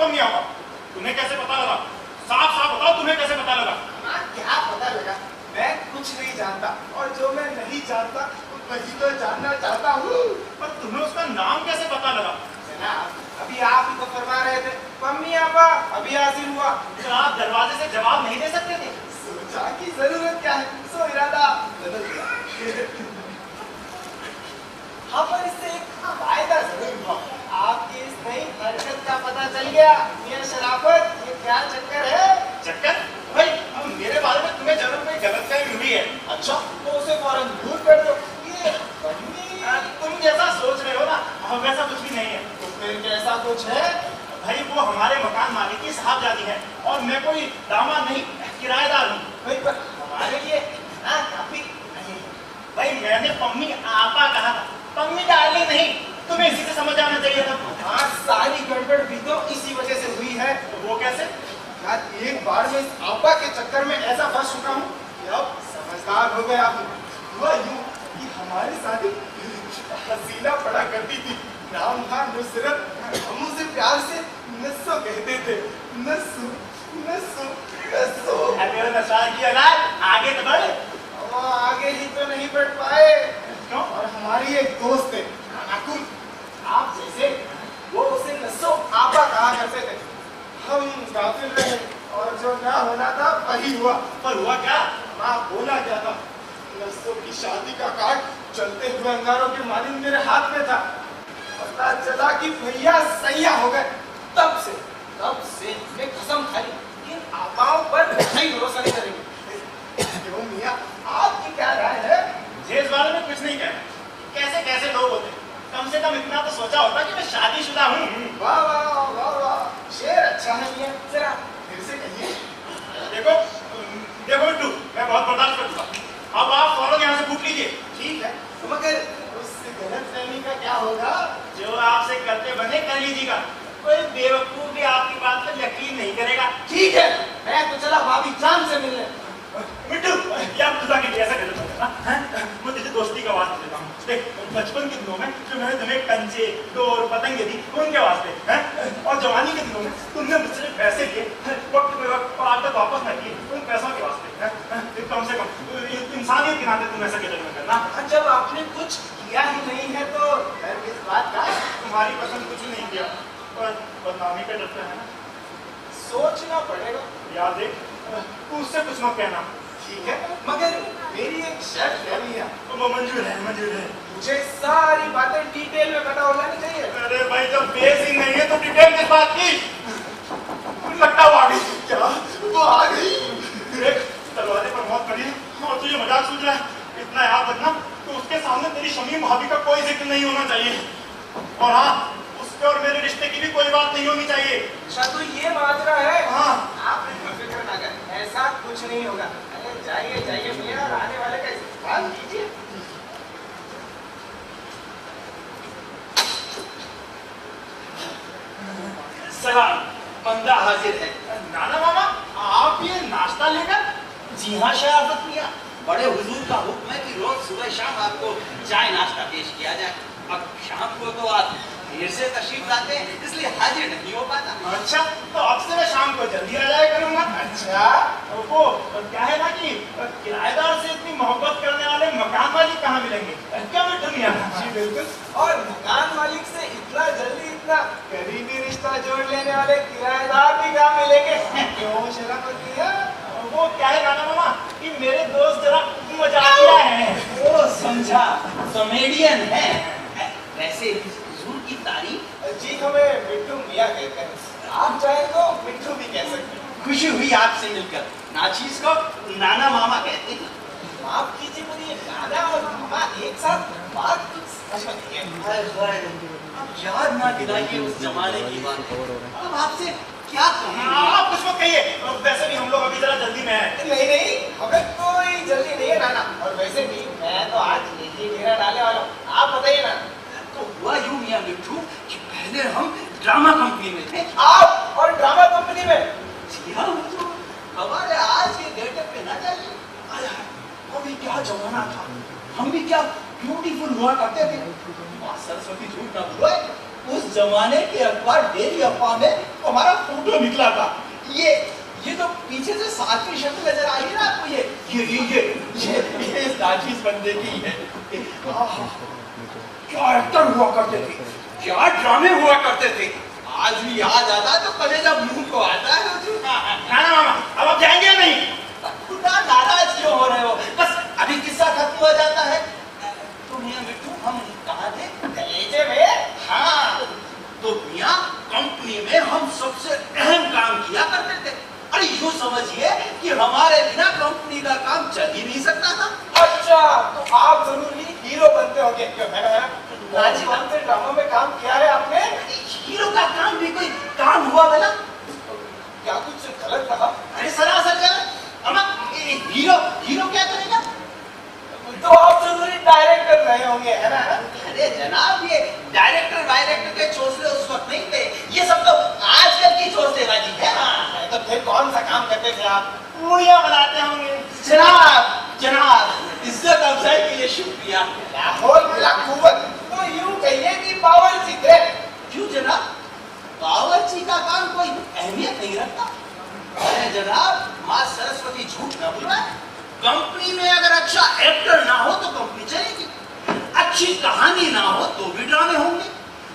Mummy आऊंगा। तुम्हें कैसे पता लगा? साफ साफ बताओ, तुम्हें कैसे पता लगा? क्या पता लगा? मैं कुछ नहीं जानता, और जो मैं नहीं जानता वही तो जानना चाहता हूँ। पर तुम्हें उसका नाम कैसे पता लगा? जनाब, अभी आप ही तो फरमा रहे थे मम्मी आपा अभी हाजिर हुआ। तो आप दरवाजे से जवाब नहीं दे सकते थे? सोचा कि जरूरत क्या है, सो इरादा बदल गया। हाँ, पर इससे एक फायदा जरूर हुआ। आपकी इस नई हरकत का पता चल गया। ये शराफत, ये क्या चक्कर है? चक्कर? भाई अब मेरे बारे में तुम्हें जरूर कोई गलतफहमी हुई है। अच्छा, तो उसे फौरन दूर कर दो। ये तुम जैसा सोच रहे हो ना, वैसा कुछ भी नहीं है। तो फिर कैसा कुछ है? भाई वो हमारे मकान मालिक की साहबजादी है, और मैं कोई दामाद नहीं, किराएदार हूँ। भाई पर हमारे लिए ना काफी नहीं। भाई मैंने पम्मी आपा कहा था, पम्मी डार्लिंग नहीं। तुम्हें इसी से समझ आना चाहिए था। हाँ, सारी गड़बड़ भी तो इसी वजह से हुई है। तो वो कैसे? यार, एक बार में इस आपा के चक्कर में ऐसा फंस चुका हूँ कि अब समझदार हो गया हूँ। हुआ यूं कि हमारी शादी हसीना पड़ा करती थी, नाम था नुसरत। हम उसे प्यार से नस्सो कहते थे। नस्सो नस्सो नस्सो। मेरा नशा किया ना, आगे तो बढ़। आगे ही तो नहीं बढ़ पाए। क्यों? और हमारी एक दोस्त है नाकुल, आप जैसे, वो उसे नस्सो आपा कहा करते थे। हम गाफिल रहे, और जो ना होना था वही हुआ। पर हुआ क्या? माँ बोला क्या था? नस्सो की शादी का कार्ड चलते हुए अंगारों के मालिक मेरे हाथ में था। पता चला कि भैया सैया हो गए। तब से हमने कसम खाई कि आपाओं पर नहीं भरोसा नहीं करेंगे। क्यों मियाँ, आपकी क्या राय है? मुझे इस बारे में कुछ नहीं कहना। कैसे कैसे लोग होते हैं, कम से कम इतना तो सोचा होता कि मैं शादीशुदा हूँ। वाह वाह वाह वाह, शेर अच्छा है मियाँ। जरा फिर से कहिए। देखो देखो बिट्टू, मैं बहुत बर्दाश्त कर चुका। अब आप फौरन यहाँ से फूट लीजिए। ठीक है, मगर उससे गलतफहमी का क्या होगा? जो आपसे करते बने कर लीजिएगा। कोई बेवकूफ भी आपकी बात पर यकीन नहीं करेगा। ठीक है, मैं तो चला भाभी जान से मिलने। बिट्टू, क्या खुदा के लिए ऐसा कर देता है? मैं तुझे दोस्ती का वास्ता देता हूँ। देख, बचपन के दिनों में जो मैंने तुम्हें कंचे, डोर, पतंगे दी, उनके वास्ते हैं। और जवानी के दिनों में तुमने मुझसे पैसे लिए, वक्त पे वक्त और आज तक वापस न किए, उन पैसों के वास्ते हैं। कम से कम इंसानियत के नाते तुम ऐसा जजमेंट करना। जब आपने कुछ किया ही नहीं है तो डर किस बात का? तुम्हारी पसंद कुछ नहीं किया, पर बदनामी का डरता है ना। सोचना पड़ेगा। याद देख, तू उससे कुछ मत कहना। ठीक है, मगर मेरी एक शर्त है भैया। वो मंजूर है, मंजूर है। मुझे सारी बातें डिटेल में पता हो जानी चाहिए। अरे भाई, जब बेस ही नहीं है तो डिटेल किस बात की? लगता वो आ गई। क्या वो आ गई? देख, दरवाजे पर मौत खड़ी है और तुझे मजाक सूझ रहा है। इतना याद रखना तो उसके सामने तेरी शमीम भाभी का कोई जिक्र नहीं होना चाहिए। और हाँ, उसके और मेरे रिश्ते की भी कोई बात नहीं होनी चाहिए। अच्छा, तो ये माजरा है? हाँ। आप फिक्र ना करें, ऐसा कुछ नहीं होगा। अरे जाइए जाइए भैया, आने वाले का इस्तेमाल कीजिए। सलाम, बंदा हाजिर है। नाना मामा, आप ये नाश्ता लेकर? जी हाँ शराफत मियाँ, बड़े हुजूर का हुक्म है कि रोज सुबह शाम आपको चाय नाश्ता पेश किया जाए। अब शाम को तो आप देर से तशरीफ लाते हैं, इसलिए हाजिर नहीं हो पाता। अच्छा, तो अब से मैं शाम को जल्दी आ जाया करूंगा। अच्छा, वो क्या है ना कि किराएदार से इतनी मोहब्बत करने वाले मकान मालिक कहाँ मिलेंगे? क्या मैं दुनिया? जी बिल्कुल। और मकान मालिक से इतना जल्दी इतना करीबी रिश्ता जोड़ लेने वाले किराएदार भी कहाँ मिलेंगे? क्यों शराफत मियाँ? वो क्या है नाना मामा कि मेरे दोस्त जरा मजाकिया है। वो समझा, कॉमेडियन है। वैसे हुजूर की तारीफ? जी, हमें मिट्टू मियाँ कहते हैं। आप चाहे तो मिट्टू भी कह सकते हैं। खुशी हुई आपसे मिलकर। नाचीज को नाना मामा कहते हैं। माफ कीजिए, मुझे ये नाना और मामा एक साथ बात समझ में नहीं है। अब याद ना दिलाइए उस जमाने की बात। अब आपसे क्या कहूँ? आप कुछ मत कहिए। वैसे भी हम लोग अभी जरा जल्दी में हैं। नहीं नहीं, हमें कोई जल्दी नहीं है नाना। और वैसे भी मैं तो आज यही डेरा डालने वाला हूँ। आप बताइए ना। तो हुआ यूं मियाँ मिट्टू कि पहले हम ड्रामा कंपनी में थे। आप और ड्रामा कंपनी में? जी हाँ हुजूर, हमारे आज के गेटअप पे ना जाइए। अभी क्या जमाना था, हम भी क्या ब्यूटीफुल हुआ करते थे। माँ सरस्वती झूठ ना बोलो। उस जमाने के अखबार डेली अफवाह में हमारा फोटो निकला था। ये तो पीछे से सातवीं शक्ल नजर आ रही है ना आपको, ये इस राजीव बंदे की है। क्या एक्टर हुआ करते थे, क्या ड्रामे हुआ करते थे। आज भी याद आता है तो कलेजा मुंह को आता है। नाना मामा अब आप जाएंगे या नहीं? खुदा नाराज क्यों हो रहे हो? बस अभी किस्सा खत्म हो जाता है। तो मियां मिट्टू हम कहाँ थे? गलीचे में? हाँ, तो मियां कंपनी में हम सबसे अहम काम किया करते थे। अरे यूं समझिए कि हमारे बिना कंपनी का काम चल ही नहीं सकता था। अच्छा, तो आप जरूरी हीरो बनते होंगे। राजीव से ड्रामा में काम किया है आपने? हीरो का काम भी कोई काम हुआ भला? क्या कुछ गलत कहा? अरे सरासर गलत। हीरो क्या करेगा? तो आप जरूरी डायरेक्टर रहे होंगे, है ना? अरे जनाब, ये डायरेक्टर के चोंसले उस वक्त नहीं थे। ये सब तो आजकल की चोंसलेबाजी है। हाँ, तो फिर कौन सा काम करते थे आप? पूड़ियाँ बनाते होंगे। जनाब इज्जत अफजाई के लिए शुक्रिया। लाहौर मिला कुवत, तो यूं कहिए कि बावर्ची थे। क्यों जनाब, बावर्ची का काम कोई अहमियत नहीं रखता? अरे जनाब, माँ सरस्वती झूठ न बुलवाए। कंपनी में अगर अच्छा एक्टर ना हो तो कंपनी चलेगी, अच्छी कहानी ना हो तो भी ड्रामे होंगे,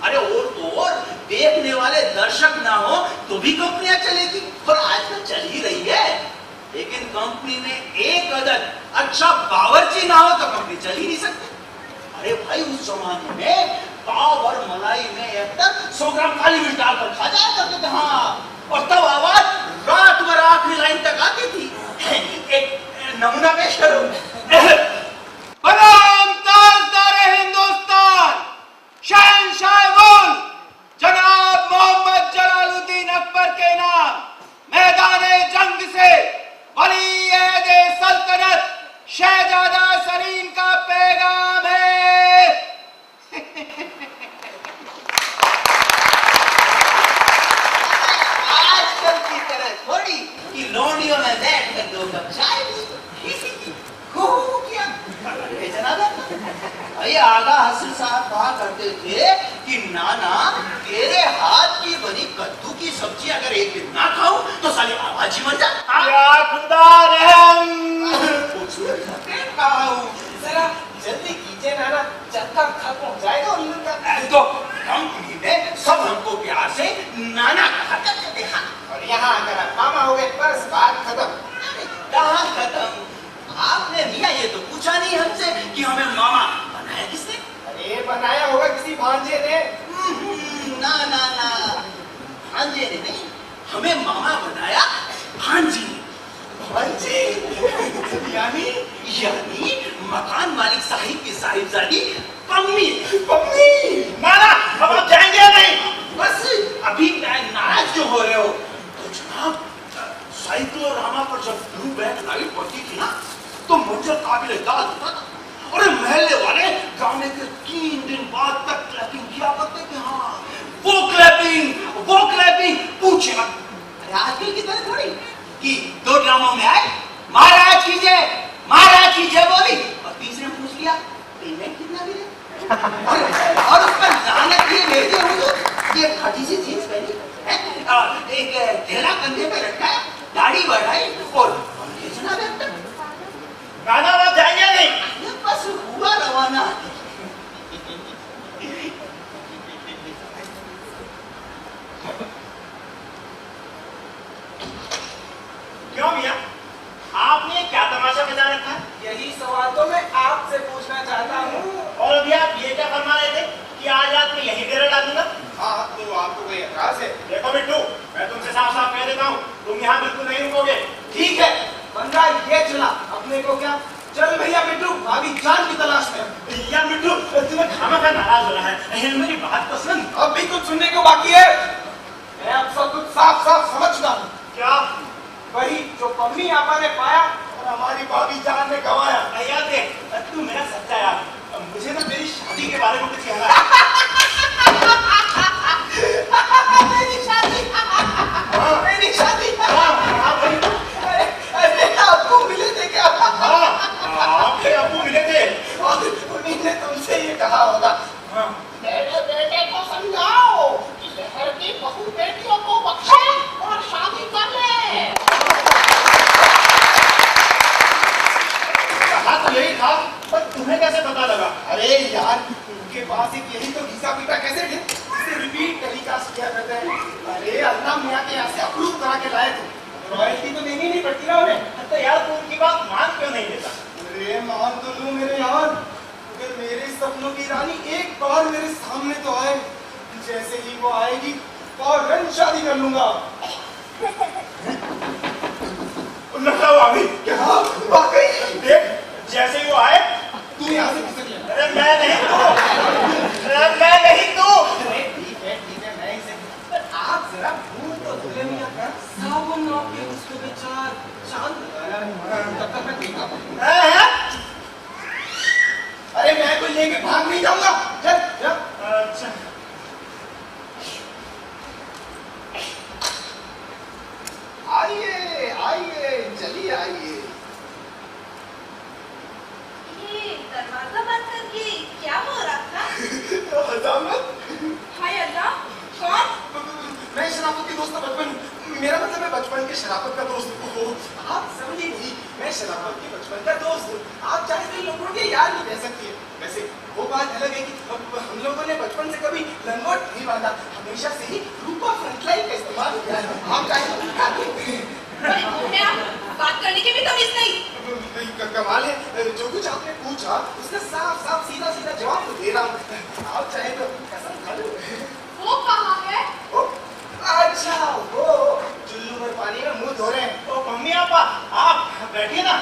अरे और तो और देखने वाले दर्शक ना हो तो भी कंपनियां चलेगी, और आजकल चल ही रही है। लेकिन कंपनी में एक अदद अच्छा बावर्ची ना हो तो कंपनी चल ही नहीं सकती। अरे भाई, उस जमाने में पाव और मलाई में एक्टर 100 ग्राम काली मिर्च डालकर खा जाया करते थे। हाँ, और तब आवाज रात भर आखिरी लाइन तक आती थी। एक नमूना पेश करो। बलराम ताजदार हिंदुस्तान, शहंशाह मुल्क जनाब मोहम्मद जलालुद्दीन अकबर के नाम मैदाने जंग से वली-ए-दे सल्तनत शहजादा सलीम का पैगाम है। आजकल की तरह थोड़ी कि लोनियों में बैठ कर 2 कप चाय पी। जनाब, भाई आगा हसन साहब कहा करते थे कि नाना, तेरे हाथ की बनी कद्दू की सब्जी अगर एक दिन ना खाऊं तो साली आवाज ही मर जाता। या खुदा रहम। जरा जल्दी कीजिए नाना, चक्का खत्म हो जाएगा उनका। तो कंपनी में सब हमको प्यार से नाना कहा करते थे। हाँ, और यहाँ अगर मामा हो गए बस बात खत्म। कहाँ खत्म? आपने मियां ये तो पूछा नहीं हमसे कि हमें मामा बनाया किसने? अरे बनाया होगा किसी भांजे ने। ना, भांजे ने नहीं, हमें मामा बनाया भांजी ने। भांजी यानी मकान मालिक साहिब की साहिबजादी पम्मी। नाना अब आप जाएंगे या नहीं? बस अभी नाराज क्यों हो रहे हो? तो जनाब, साइक्लोरामा पर जब ब्लू बैक लाइट पड़ती थी ना तो मंजर काबिले दाद होता था। और महल्ले वाले ड्रामे के 3 दिन बाद तक क्लैपिंग किया करते थे। हाँ, वो क्लैपिंग पूछे मत। अरे आजकल की तरह थोड़ी कि 2 ड्रामों में आए, महाराज कीजिए बोली, और तीसरे में पूछ लिया पेमेंट कितना मिले। और उस पर लानत ये भेजे हुए, ये फटी सी जींस पहनी है, एक थैला कंधे पे रखा, दाढ़ी बढ़ाई और जनाब एक्टर। नाना आप जाएंगे या नहीं? बस हुआ रवाना। क्यों मियां, आपने क्या तमाशा बजा रखा है? यही सवाल तो मैं आपसे पूछना चाहता हूँ। और अभी आप ये क्या फरमा रहे थे कि आज रात में यही डेरा डालूंगा? हाँ, तो आपको कोई एतराज है? देखो बिट्टू, मैं तुमसे साफ साफ कह देता हूँ, तुम यहाँ बिल्कुल नहीं रुकोगे। ठीक है, बंदा ये चला, अपने को क्या? चल भैया बिट्टू, भाभी जान की तलाश में। या बिट्टू, तुम्हें खामखा नाराज हो रहा है, मेरी बात तो सुन। अब भी कुछ सुनने को बाकी है? मैं अब सब कुछ साफ साफ समझता हूँ। क्या? वही जो पम्मी आपा ने पाया और हमारी भाभी जान ने गंवाया। भैया देख, तू मेरा सच्चा यार, मुझे ना तेरी शादी के बारे में कुछ कहना है। मेरी शादी। अरे आपको मिले थे क्या? आपके अब्बू मिले थे और उन्हीं ने तुमसे ये कहा होगा, मेरे बेटे को समझाओ। अपनी बेटियों को बख्शे और शादी कर ले। कहा तो यही था, पर तुम्हें कैसे पता लगा? अरे यार, उनके पास एक यही तो घिसा पीटा कैसेट है, इसे रिपीट टेलीकास्ट किया करते हैं। अरे अल्लाह मियाँ के यहाँ से अप्रूव करा के लाए थे, रॉयल्टी तो देनी नहीं पड़ती ना उन्हें। तो यार तू उनकी बात मान क्यों नहीं लेता? अरे मान तो लूं मेरे यार, अगर मेरे सपनों की रानी एक बार मेरे सामने तो आए, जैसे ही वो आएगी फौरन शादी कर लूंगा। नशा वाली क्या वाकई? देख, जैसे ही वो आए, तू यहाँ से खिसक ले। अरे मैं नहीं तू, अरे मैं नहीं तू। अरे ठीक है, मैं इसे, पर आप जरा भूल तो धुले मियाँ का साबुन आपके उसके बेचार चांद लगाया है, तब तक मैं देखा। अरे मैं कोई लेके भाग नहीं जाऊंगा, चल चल। अच्छा आइए आइए, चलिए आइए। ये दरवाजा बंद करके क्या हो रहा था? हजामत, हाय अल्लाह, कौन? मैं शराफत के दोस्त का बचपन, मेरा मतलब है बचपन के शराफत का दोस्त। हो आप समझे नहीं, मैं शराफत के बचपन का दोस्त हूँ। आप चाहे तो लोगों के यार नहीं कह सकती है। वैसे वो बात अलग है कि हम लोगों ने बचपन से कभी लंगोट नहीं बांधा, हमेशा से ही रूपा फ्रंटलाइन का इस्तेमाल किया है। आप चाहे तो दिखा दें। बड़े बूढ़े आप, बात करने की भी तमीज नहीं। कमाल है, जो कुछ आपने पूछा उसका साफ साफ सीधा सीधा जवाब तो दे रहा हूँ। आप चाहे तो कसम खा लो। वो कहाँ है? ओ, अच्छा वो चुल्लू में पानी में मुंह धो रहे हैं। तो मम्मी आपा, आप बैठिए ना।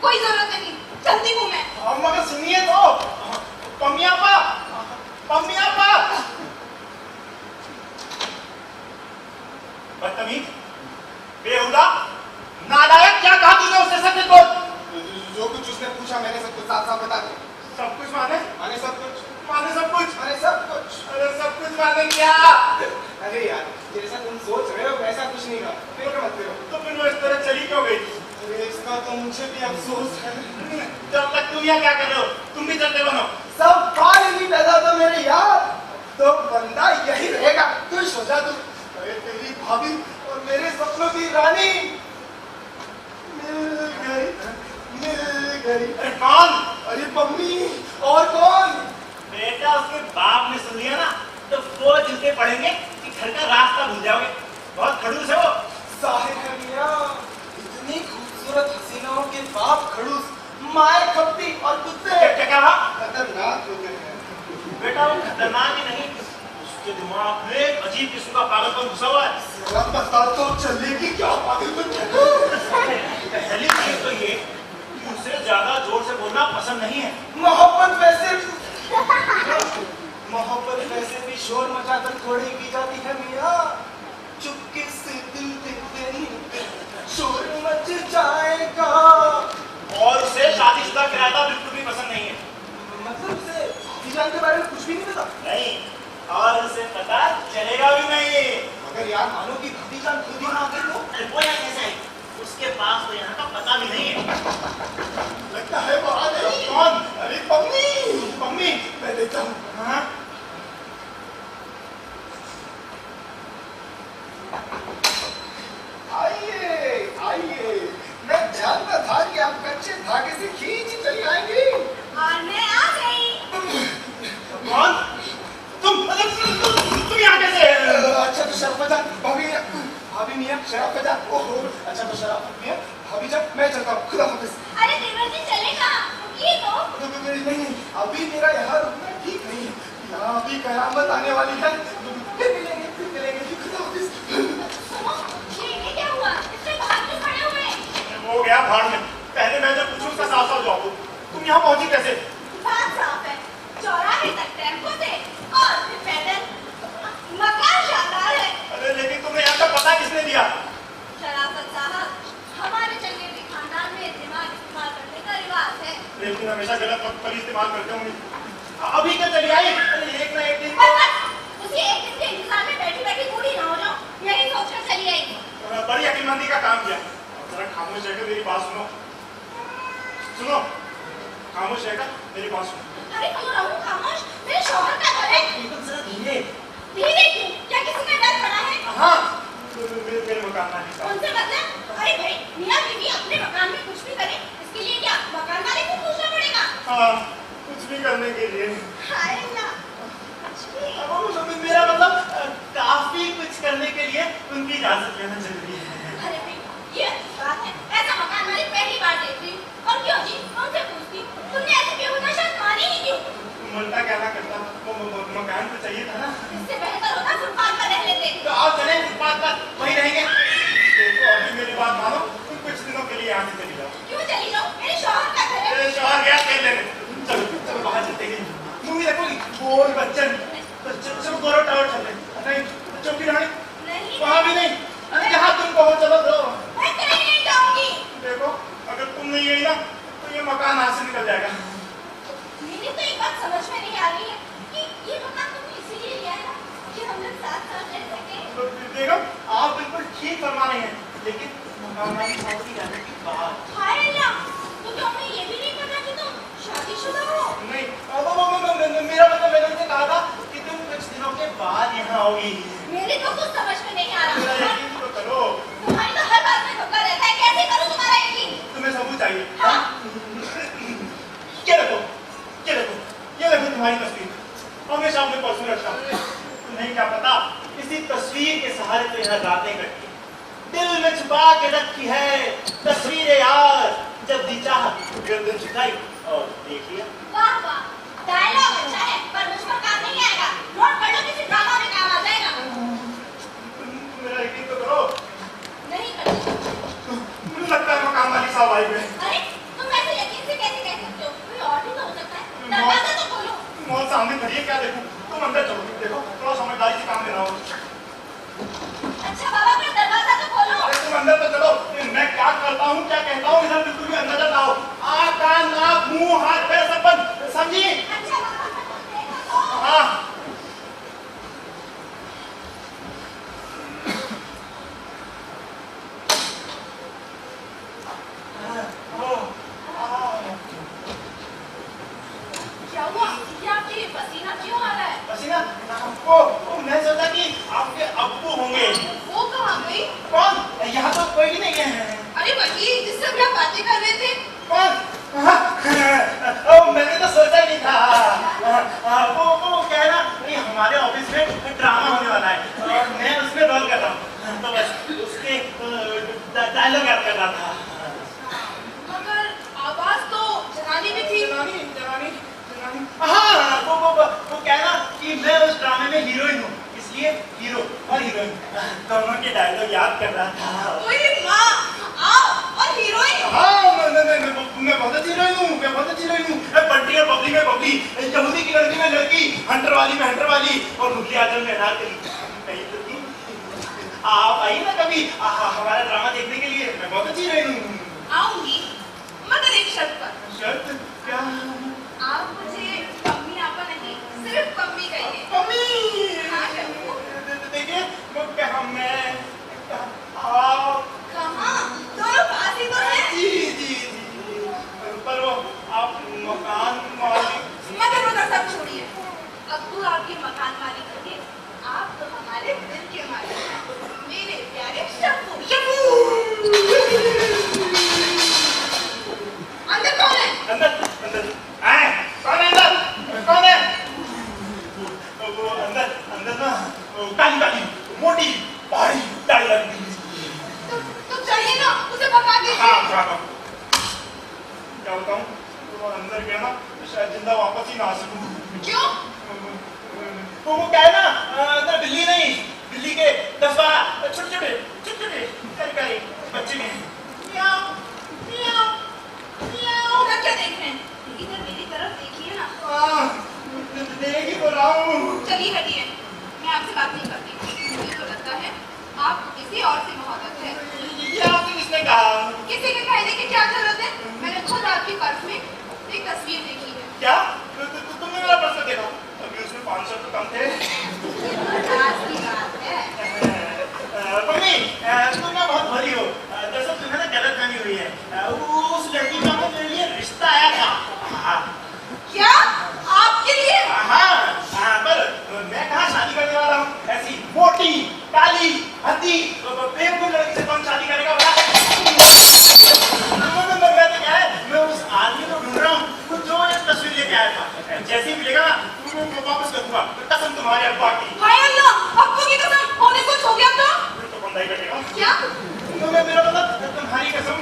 कोई जरूरत नहीं, चलती हूँ मैं। अब मगर सुनिए तो, मम्मी आपा, मम्मी आपा। बदतमीज, बेहुदा, नालायक, क्या कहा तूने उससे? सच बोल। जो कुछ उसने पूछा मैंने सब कुछ साफ साफ बता दिया। सब कुछ माने? माने सब कुछ, माने सब कुछ? माने सब कुछ। अरे सब कुछ माने क्या? अरे यार, जैसा तुम सोच रहे हो वैसा कुछ नहीं रहा, फिक्र मत करो। तो फिर वो इस तरह चली क्यों गई? अरे इसका तो मुझे भी अफसोस है। जब तक तुम यहाँ क्या कर रहे हो? तुम भी चलते बनो। सब बाल नहीं पैदा था मेरे यार, तो बंदा यही रहेगा। तू सोचा तू, अरे तेरी भाभी और मेरे सपनों की रानी मिल गई, मिल गई। अरे कौन? अरे मम्मी, और कौन? बेटा उसके बाप ने सुन लिया ना, तो वो जूते पड़ेंगे कि घर का रास्ता भूल जाओगे। बहुत खड़ूस है वो। साहिर है मियां, इतनी खूबसूरत हसीनाओं के बाप खड़ूस, माए खपती और कुत्ते क्या कहा? खतरनाक होते हैं। बेटा वो खतरनाक ही नहीं, उसके दिमाग में एक अजीब किस्म का पागलपन घुसा हुआ है। जरा बता तो चलेगी क्या पागलपन? पहली चीज तो ये कि उसे ज्यादा जोर से बोलना पसंद नहीं है। मोहब्बत वैसे भी शोर मचाकर थोड़ी की जाती है मियां, चुपके से दिल देते शोर मच जाएगा। और उसे शादीशुदा किराएदार बिल्कुल भी पसंद नहीं है। मतलब उसे जीजान के बारे में कुछ भी नहीं पता? नहीं, और उसे पता चलेगा भी नहीं। अगर यार मानो कि भतीजान खुद ही ना आते तो? अरे वो यहाँ कैसे आई? उसके पास तो यहाँ का पता भी नहीं है। लगता है वो आ गई। कौन? अरे मम्मी, मम्मी। मैं देखता हूँ। हाँ? आइए आइए, मैं जानता था कि आप कच्चे धागे से खींच चली आएंगी। और मैं आ गई। कौन? तुम यहाँ कैसे? अच्छा तो शराफत भाभी मियाँ शराफत। ओहो, अच्छा तो शराफत मियाँ भाभी जब मैं चलता हूँ, खुदा हाफिज। अरे देवर जी चलेगा, ये तो। नहीं, अभी मेरा यहाँ रुकना ठीक नहीं है, यहाँ अभी कयामत आने वाली है। फिर मिलेंगे, खुदा हाफिज। ये क्या हुआ? इससे बाहर क्यों खड़े हुए? वो गया भाड़ में। पहले मैं जब पूछूं उसका साफ जवाब दो। तुम यहाँ पहुंची कैसे? बात साफ है, चौराहे तक टेम्पो से और फिर पैदल। मकान शानदार है। अरे लेकिन तुम्हें यहाँ का पता किसने दिया? शराफत साहब, हमारे चंगेजी खानदान में दिमाग इस्तेमाल करने का रिवाज है। लेकिन हमेशा गलत वक्त पर इस्तेमाल करते होंगे। अभी क्या चली आई? अरे एक ना एक दिन बस उसी एक दिन के इंतजार में बैठी बैठी बूढ़ी ना हो जाओ, यही सोचकर चली आएगी। बड़ी अक्लमंदी का काम किया। जरा खामोश रहकर मेरी बात सुनो। सुनो, खामोश रहकर मेरी बात सुनो। अरे क्यों रहूं खामोश? मेरे शौहर का घर है। जरा धीरे। धीरे क्यों? क्या किसी का डर पड़ा है? हाँ, मेरे मकान मालिक साहब। उनसे मतलब? अरे भाई, मियां बीवी अपने मकान में कुछ भी करें, इसके लिए क्या मकान मालिक को पूछना पड़ेगा? हाँ, कुछ भी करने के लिए। हाय अल्लाह, कुछ भी। अब मेरा मतलब काफी कुछ करने के लिए उनकी इजाजत लेना जरूरी है। अरे भाई, ये अच्छी बात है। ऐसा मकान मालिक पहली बार देख रही हूँ। और क्यों जी? उनसे पूछती हूँ, तुमने ऐसी बेहुदा शर्त मानी ही क्यों? उल्टा कहना करता, मकान तो चाहिए था ना। इससे बेहतर होता फुटपाथ पर रह लेते। तो आप चले फुटपाथ पर, वहीं रहेंगे। देखो अभी मेरी बात मानो, तुम कुछ दिनों के लिए यहाँ से चली जाओ। क्यों चली जाओ? मेरे शौहर का घर है। मेरे शौहर गया खेल लेने। चलो चलो बाहर चलते हैं। मूवी देखोगी? बोल बच्चन। चलो गोरो टावर चलते हैं। नहीं, चौकी रानी। नहीं, वहाँ भी नहीं। अरे जहाँ तुम कहो चलो तो। मैं कहीं नहीं जाऊंगी। देखो अगर तुम नहीं गई ना तो ये मकान हाथ से निकल जाएगा। मेरी तो एक बात समझ में नहीं आ रही है कि ये मकान तुमने इसीलिए लिया है ना कि हम लोग साथ साथ रह सकें। तो देखो आप बिल्कुल ठीक फरमा रहे हैं, लेकिन मकान मालिक साहब की जाने के बाद। हाय अल्लाह, तो क्या उन्हें ये भी नहीं पता कि तुम शादीशुदा हो? नहीं, मेरा मतलब मैंने उनसे कहा था कि तुम कुछ दिनों के बाद यहाँ आओगी। मेरी तो कुछ समझ में नहीं आ मेरा रहा। यकीन तो करो। तुम्हारी तो हर बात में धोखा रहता है, कैसे करूं तुम्हारा यकीन? तुम्हें सबूत चाहिए? हाँ। ये देखो, ये देखो, ये देखो तुम्हारी तस्वीर। हमेशा अपने पर्स में रखता हूँ। तुम्हें क्या पता इसी तस्वीर के सहारे तो यहाँ रातें कटती। दिल में छुपा के रखी है तस्वीरें यार, जब जी चाह गर्दन झुकाई और देख लिया। वाह वाह, डायलॉग अच्छा है, पर मुझ पर काम नहीं आएगा। नोट कर लो, किसी ड्रामा में काम आ जाएगा। तुम मेरा यकीन तो करो। नहीं करती। मुझे लगता है मकान मालिक साहब आए हुए हैं। अरे, तुम ऐसे यकीन से कैसे कह सकते हो? कोई और भी तो हो सकता है। दरवाजा तो खोलो। मौत सामने खड़ी है, क्या देखूं? तुम अंदर चलो, देखो थोड़ा समझदारी से काम लेना हो। अच्छा बाबा, फिर दरवाजा तो खोलो। अरे तुम अंदर तो चलो, मैं क्या करता हूँ क्या कहता हूँ इधर बिल्कुल भी अंदर ना आओ। आँख कान नाक मुंह हाथ पैर सब बंद, समझी? अच्छा बाबा, फिर तुम देखो तो। हाँ। क्या हुआ? ये आपकी पसीना क्यों आ रहा है? पसीना? मैं सोचा कि आपके अब्बू होंगे। वो कहाँ गई? कौन? यहाँ तो कोई भी नहीं है। अरे वही जिससे हम यहाँ बातें कर रहे थे। कौन? मैंने तो सोचा ही नहीं था। वो क्या है ना, ये हमारे ऑफिस में ड्रामा होने वाला है और मैं उसमें रोल कर रहा हूँ, तो बस उसके डायलॉग याद कर रहा था। मगर आवाज तो जनानी में थी। जनानी। हाँ, वो क्या है ना कि मैं उस ड्रामे में हीरोइन हूँ, इसलिए हीरो और हीरोइन दोनों के डायलॉग याद कर रहा था। ओए माँ, आओ और हीरोइन। हाँ, मैं बहुत अच्छी हीरोइन हूँ, मैं बहुत अच्छी हीरोइन हूँ। बंटी और बबली में बबली, यहूदी की लड़की में लड़की, हंटर वाली में हंटर वाली और मुखी आजम में अनारकली। आप आइए ना कभी हमारा ड्रामा देखने के लिए, मैं बहुत अच्छी हीरोइन हूँ। आऊंगी, मगर एक शर्त पर। शर्त क्या? आप मुझे मम्मी आपा नहीं, सिर्फ मम्मी कहिए। मम्मी। हाँ कहूँ। देखिए मैं आप कहाँ? दोनों पास ही तो हैं। जी पर वो आप मकान मालिक। मगर सब छोड़िए। अब तो आपके मकान मालिक होंगे, आप तो हमारे दिल के मालिक हैं, मेरे प्यारे शब्बू। अंदर कौन है? अंदर आए। कौन है अंदर? कौन है? वो अंदर ना काली मोटी भारी दाढ़ी वाली। तो चाहिए ना, उसे भगा दीजिए। हाँ। क्या बताऊँ? वो अंदर गया ना तो शायद जिंदा वापस ही ना आ सकूं। क्यों? वो क्या है ना, दिल्ली नहीं, दिल्ली के 10-12 छोटे करे बच्चे में म्याऊं। उधर क्या देख रहे हैं? इधर मेरी तरफ देखिए ना। देख ही तो रहा हूँ। चलिए हटिए, मैं आपसे बात नहीं करती। मुझे तो लगता है आपको किसी और से मोहब्बत है। ये आपसे किसने कहा? किसी के कहने की क्या जरूरत है? मैंने खुद आपकी पर्स में एक तस्वीर देखी है। क्या? तुमने मेरा पर्स देखा? अभी उसमें 500 तो कम थे। आज की बात है। मम्मी, तुम ना बहुत भली हो। दरअसल तुम्हें ना गलतफहमी हुई है। उस लड़की का मेरे लिए रिश्ता आया था। क्या? आपके लिए? हाँ, पर मैं कहाँ शादी करने वाला हूँ? ऐसी मोटी काली शादी। तो बेवकूफ लड़की से कौन शादी करेगा बता? क्या है, मैं उस आदमी को ढूंढ रहा हूँ जो ये तस्वीर लेके आया था। जैसे ही मिलेगा ना मैं वापस कर दूंगा, कसम तुम्हारे अब्बा की। हाय अल्लाह, अब्बू की कसम, होने कुछ हो गया तो बंदा ही कटेगा। क्या? तो मैं मेरा मतलब तुम्हारी कसम।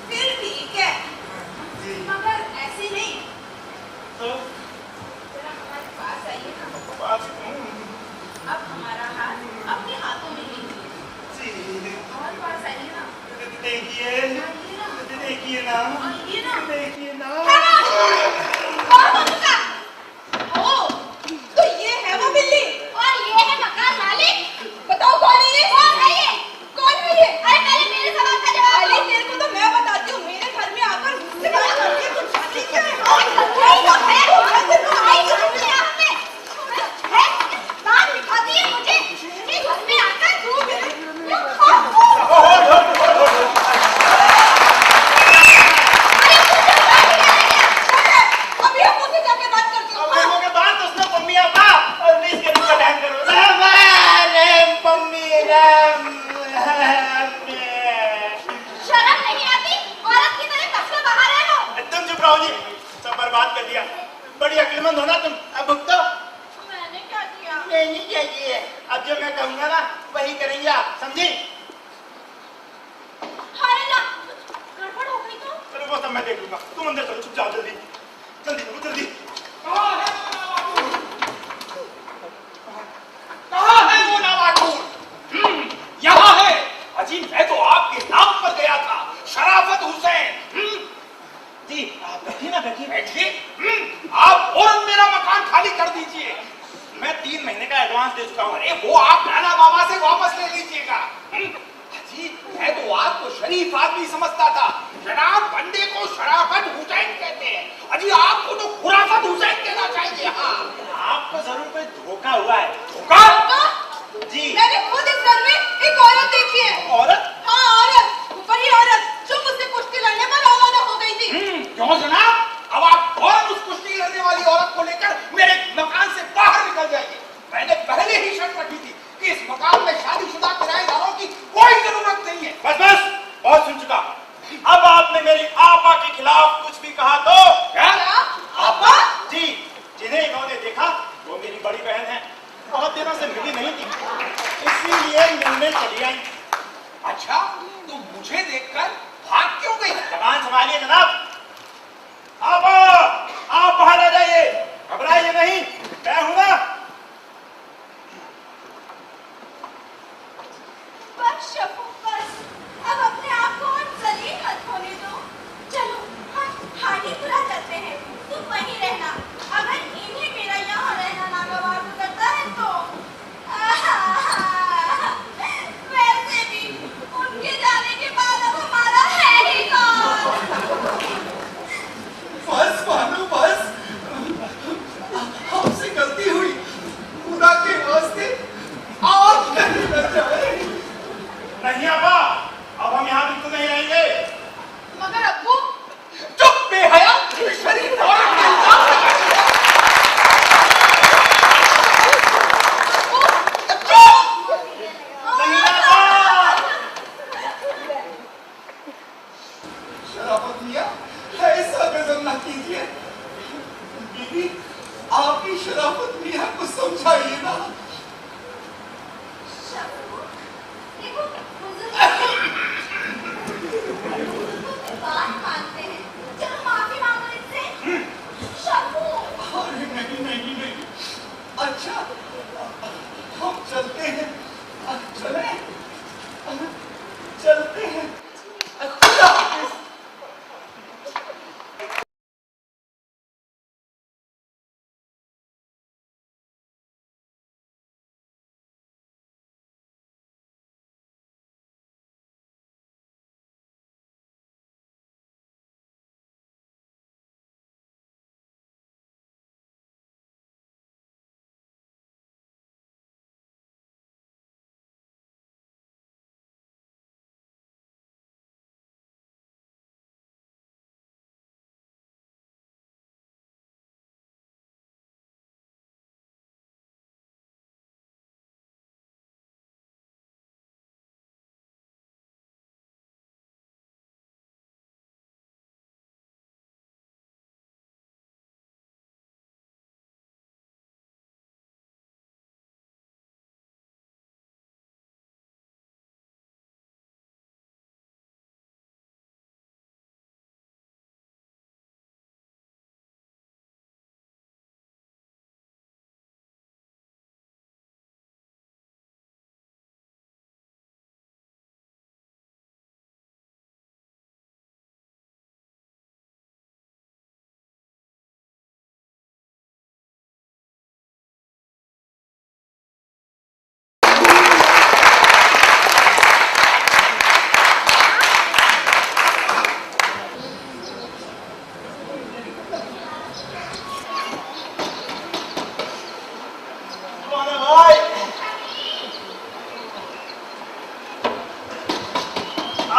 फिर ठीक है, मगर ऐसे नहीं। तो जरा हमारे पास आइए ना। पास अब हमारा हाथ अपने हाथों में लीजिए और पास आइए ना। देखिए आइए ना, देखिए ना, आइए ना। देखिए ना। कौन हो तुका? ओ, तो ये है वो बिल्ली और ये है मकान मालिक। बताओ कौन है ये? कौन है ये? कौन है ये? अरे पहले मेरे सवाल का जवाब दो। तेरे को तो मैं बताती हूँ, मेरे घर में आकर मुझसे बात करती है, तू जाती क्या है? यही तो है, तेरे को आई समझ लिया हमने। है? दांत दिखाती है मुझे, मेरे घर में आकर तू मेरे अभी हम मुझसे जाके बात करती हूँ। अब लोगों के बाद उसने मम्मी आपा और प्लीज के नीचे ध्यान करो। मम्मी शर्म नहीं आती? औरत की तरह कब से बाहर है हो? तुम चुप रहो जी, सब बर्बाद कर दिया। बड़ी अक्लमंद हो ना तुम। अब भुगतो। मैंने क्या किया? नहीं चाहिए, अब जो मैं कहूँगा ना वही करेंगे आप, समझी? हाय ना, गड़बड़ हो गई तो? चलो वो सब मैं देख लूंगा, तुम अंदर चलो, चुप जाओ, जल्दी जल्दी करो, जल्दी। कहाँ है वो नवाटूर? यहाँ है। अजी मैं तो आपके नाम पर गया था, शराफत हुसैन। जी आप बैठिए ना, बैठिए। बैठिए। आप फौरन मेरा मकान खाली कर दीजिए। मैं 3 महीने का एडवांस दे चुका हूँ। अरे वो आप नाना बाबा से वापस ले लीजिएगा। अजी मैं तो आपको शरीफ आदमी समझता था। जनाब बंदे को शराफत हुसैन कहते हैं। अजी आपको तो खुराफत हुसैन कहना चाहिए। हाँ आपको जरूर कोई धोखा हुआ है। धोखा? जी मैंने खुद इस घर में एक औरत देखी है। औरत? हाँ औरत, वही औरत जो मुझसे कुश्ती लड़ने पर रवाना हो गई थी। क्यों जनाब? अब आप फौरन उस कुश्ती लड़ने वाली औरत को लेकर मेरे मकान से बाहर निकल जाइए। मैंने पहले ही शर्त रखी थी कि इस मकान में शादीशुदा किराएदारों की कोई जरूरत नहीं है। बस बस, बहुत सुन चुका। अब आपने मेरी आपा के खिलाफ कुछ भी कहा तो क्या? आपा? जी, जिन्हें इन्होंने देखा वो मेरी बड़ी बहन है, बहुत दिनों से मिली नहीं थी, इसीलिए मिलने चली आई। अच्छा तो मुझे देखकर भाग क्यों गई? जबान संभालिए जनाब। आप बाहर आ जाइए, घबराइए नहीं, मैं हूं ना। बस शफू बस, अब अपने आप को और जलील मत होने दो। चलो हम हाजीपुरा चलते हैं, तुम वहीं रहना। अगर इन्हें मेरा यहाँ रहना नागवार गुजरता है तो वैसे भी उनके जाने के बाद अब हमारा है ही कौन? बस भानु बस, हमसे गलती हुई,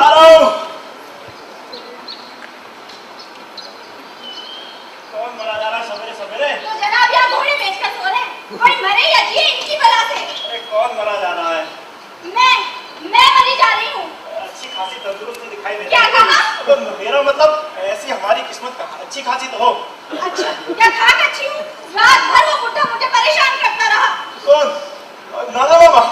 आ रहा हूँ। कौन मरा जा रहा है सवेरे सवेरे? तो जनाब यहाँ घोड़े बेचकर सो रहे हैं। कोई मरे या जिए इनकी बला से। अरे कौन मरा जा रहा है? मैं मरी जा रही हूँ। अच्छी खासी तंदुरुस्त दिखाई दे रही क्या है। कहा? अब मेरा मतलब ऐसी हमारी किस्मत कहाँ, अच्छी खासी तो हो। अच्छा, क्या खाक अच्छी हूँ? रात भर वो बुढ़ा मुझे परेशान करता रहा। कौन? नाना मामा?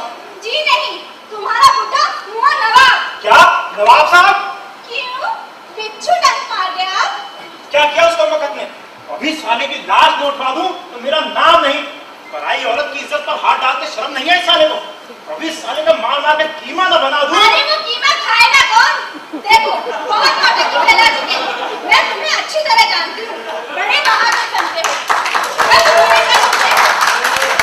जी नहीं, तुम्हारा बुढ़ा मुआ नवाब। क्या? नवाब साहब? क्यों? बिच्छू डंक मार गया आप? क्या किया उसको वक्त ने? अभी साले की लाश न उठवा दूं तो मेरा नाम नहीं। पराई औरत की इज्जत पर हाथ डालते शर्म नहीं है इस साले को। अभी साले का मार मार के कीमा न बना दूं। अरे वो कीमा खाएगा कौन? देखो, बहुत नाटक फैला चुके हैं। मैं तुम्हें अच्छी तरह जानती हूँ। बड़े बहादुर बनते हो। मैं तुम्हें क्या समझे?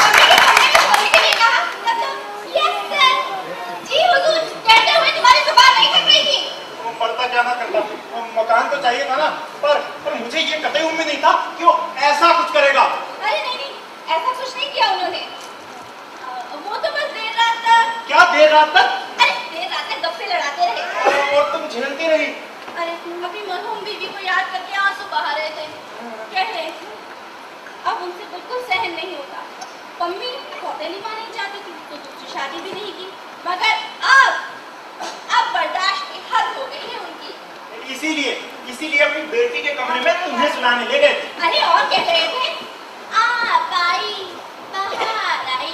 मम्मी के कमरे में सोने के लिए कहा, तब तो यस सर। जी हुजूर, कहते हुए तुम्हारी जुबान नहीं थक रही थी। वो पढ़ता क्या ना करता, वो मकान तो चाहिए था ना। पर मुझे ये कतई उम्मीद नहीं था कि वो ऐसा कुछ करेगा। अरे नहीं, ऐसा कुछ नहीं किया उन्होंने। वो तो बस देर रात तक। क्या देर रात तक? अरे देर रात तक गप्पे लड़ाते रहे। और तुम झेलती रही। अरे अपनी मरहूम बीवी को याद करके आंसू बहा रहे थे। कह रहे थे अब उनसे बिल्कुल सहन नहीं होता। मम्मी सौतेली माँ नहीं चाहती थी तो दूसरी शादी भी नहीं की, मगर अब बर्दाश्त की हद हो गई है उनकी। इसीलिए अपनी बेटी के कमरे में तुम्हें सुनाने ले गए थे। अरे और कह रहे थे आप आई, बाहर आई,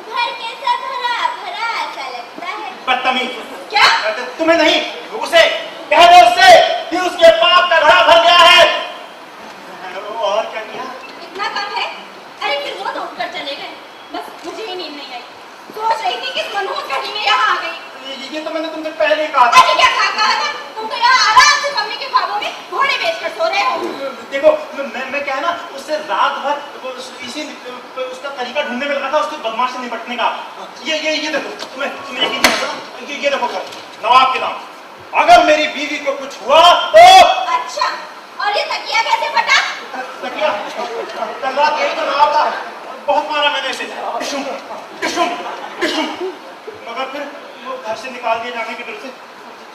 घर कैसा भरा भरा ऐसा लगता है। बदतमीज। क्या? तुम्हें नहीं, उसे कह दो उससे कि उसके पाप का घड़ा भर गया है। और क्या किया? इतना कम है? अरे फिर वो तो उठकर चले गए। बस मुझे ही नींद नहीं आई। सोच रही थी कि इस मनहूस घड़ी में यहाँ आ गई। ये तो मैंने तुमसे पहले ही कहा था। अरे क्या कहा था? तुम तो यहाँ आराम से मम्मी के ख्वाबों में घोड़े बेचकर सो रहे हो। देखो मैं क्या है ना, उससे रात भर इसी उसका तरीका ढूंढने में लगा था, उसकी बदमाश से निपटने का। ये देखो, तुम्हें यकीन नहीं होगा। ये देखो सर, नवाब के नाम। अगर मेरी बीवी को कुछ हुआ तो। अच्छा, और ये तकिया कैसे फटा? तकिया कल रात यही तो नवाब था, बहुत मारा मैंने इसे। टिशुम टिशुम टिशुम, मगर फिर वो घर से निकाल दिए जाने की डर से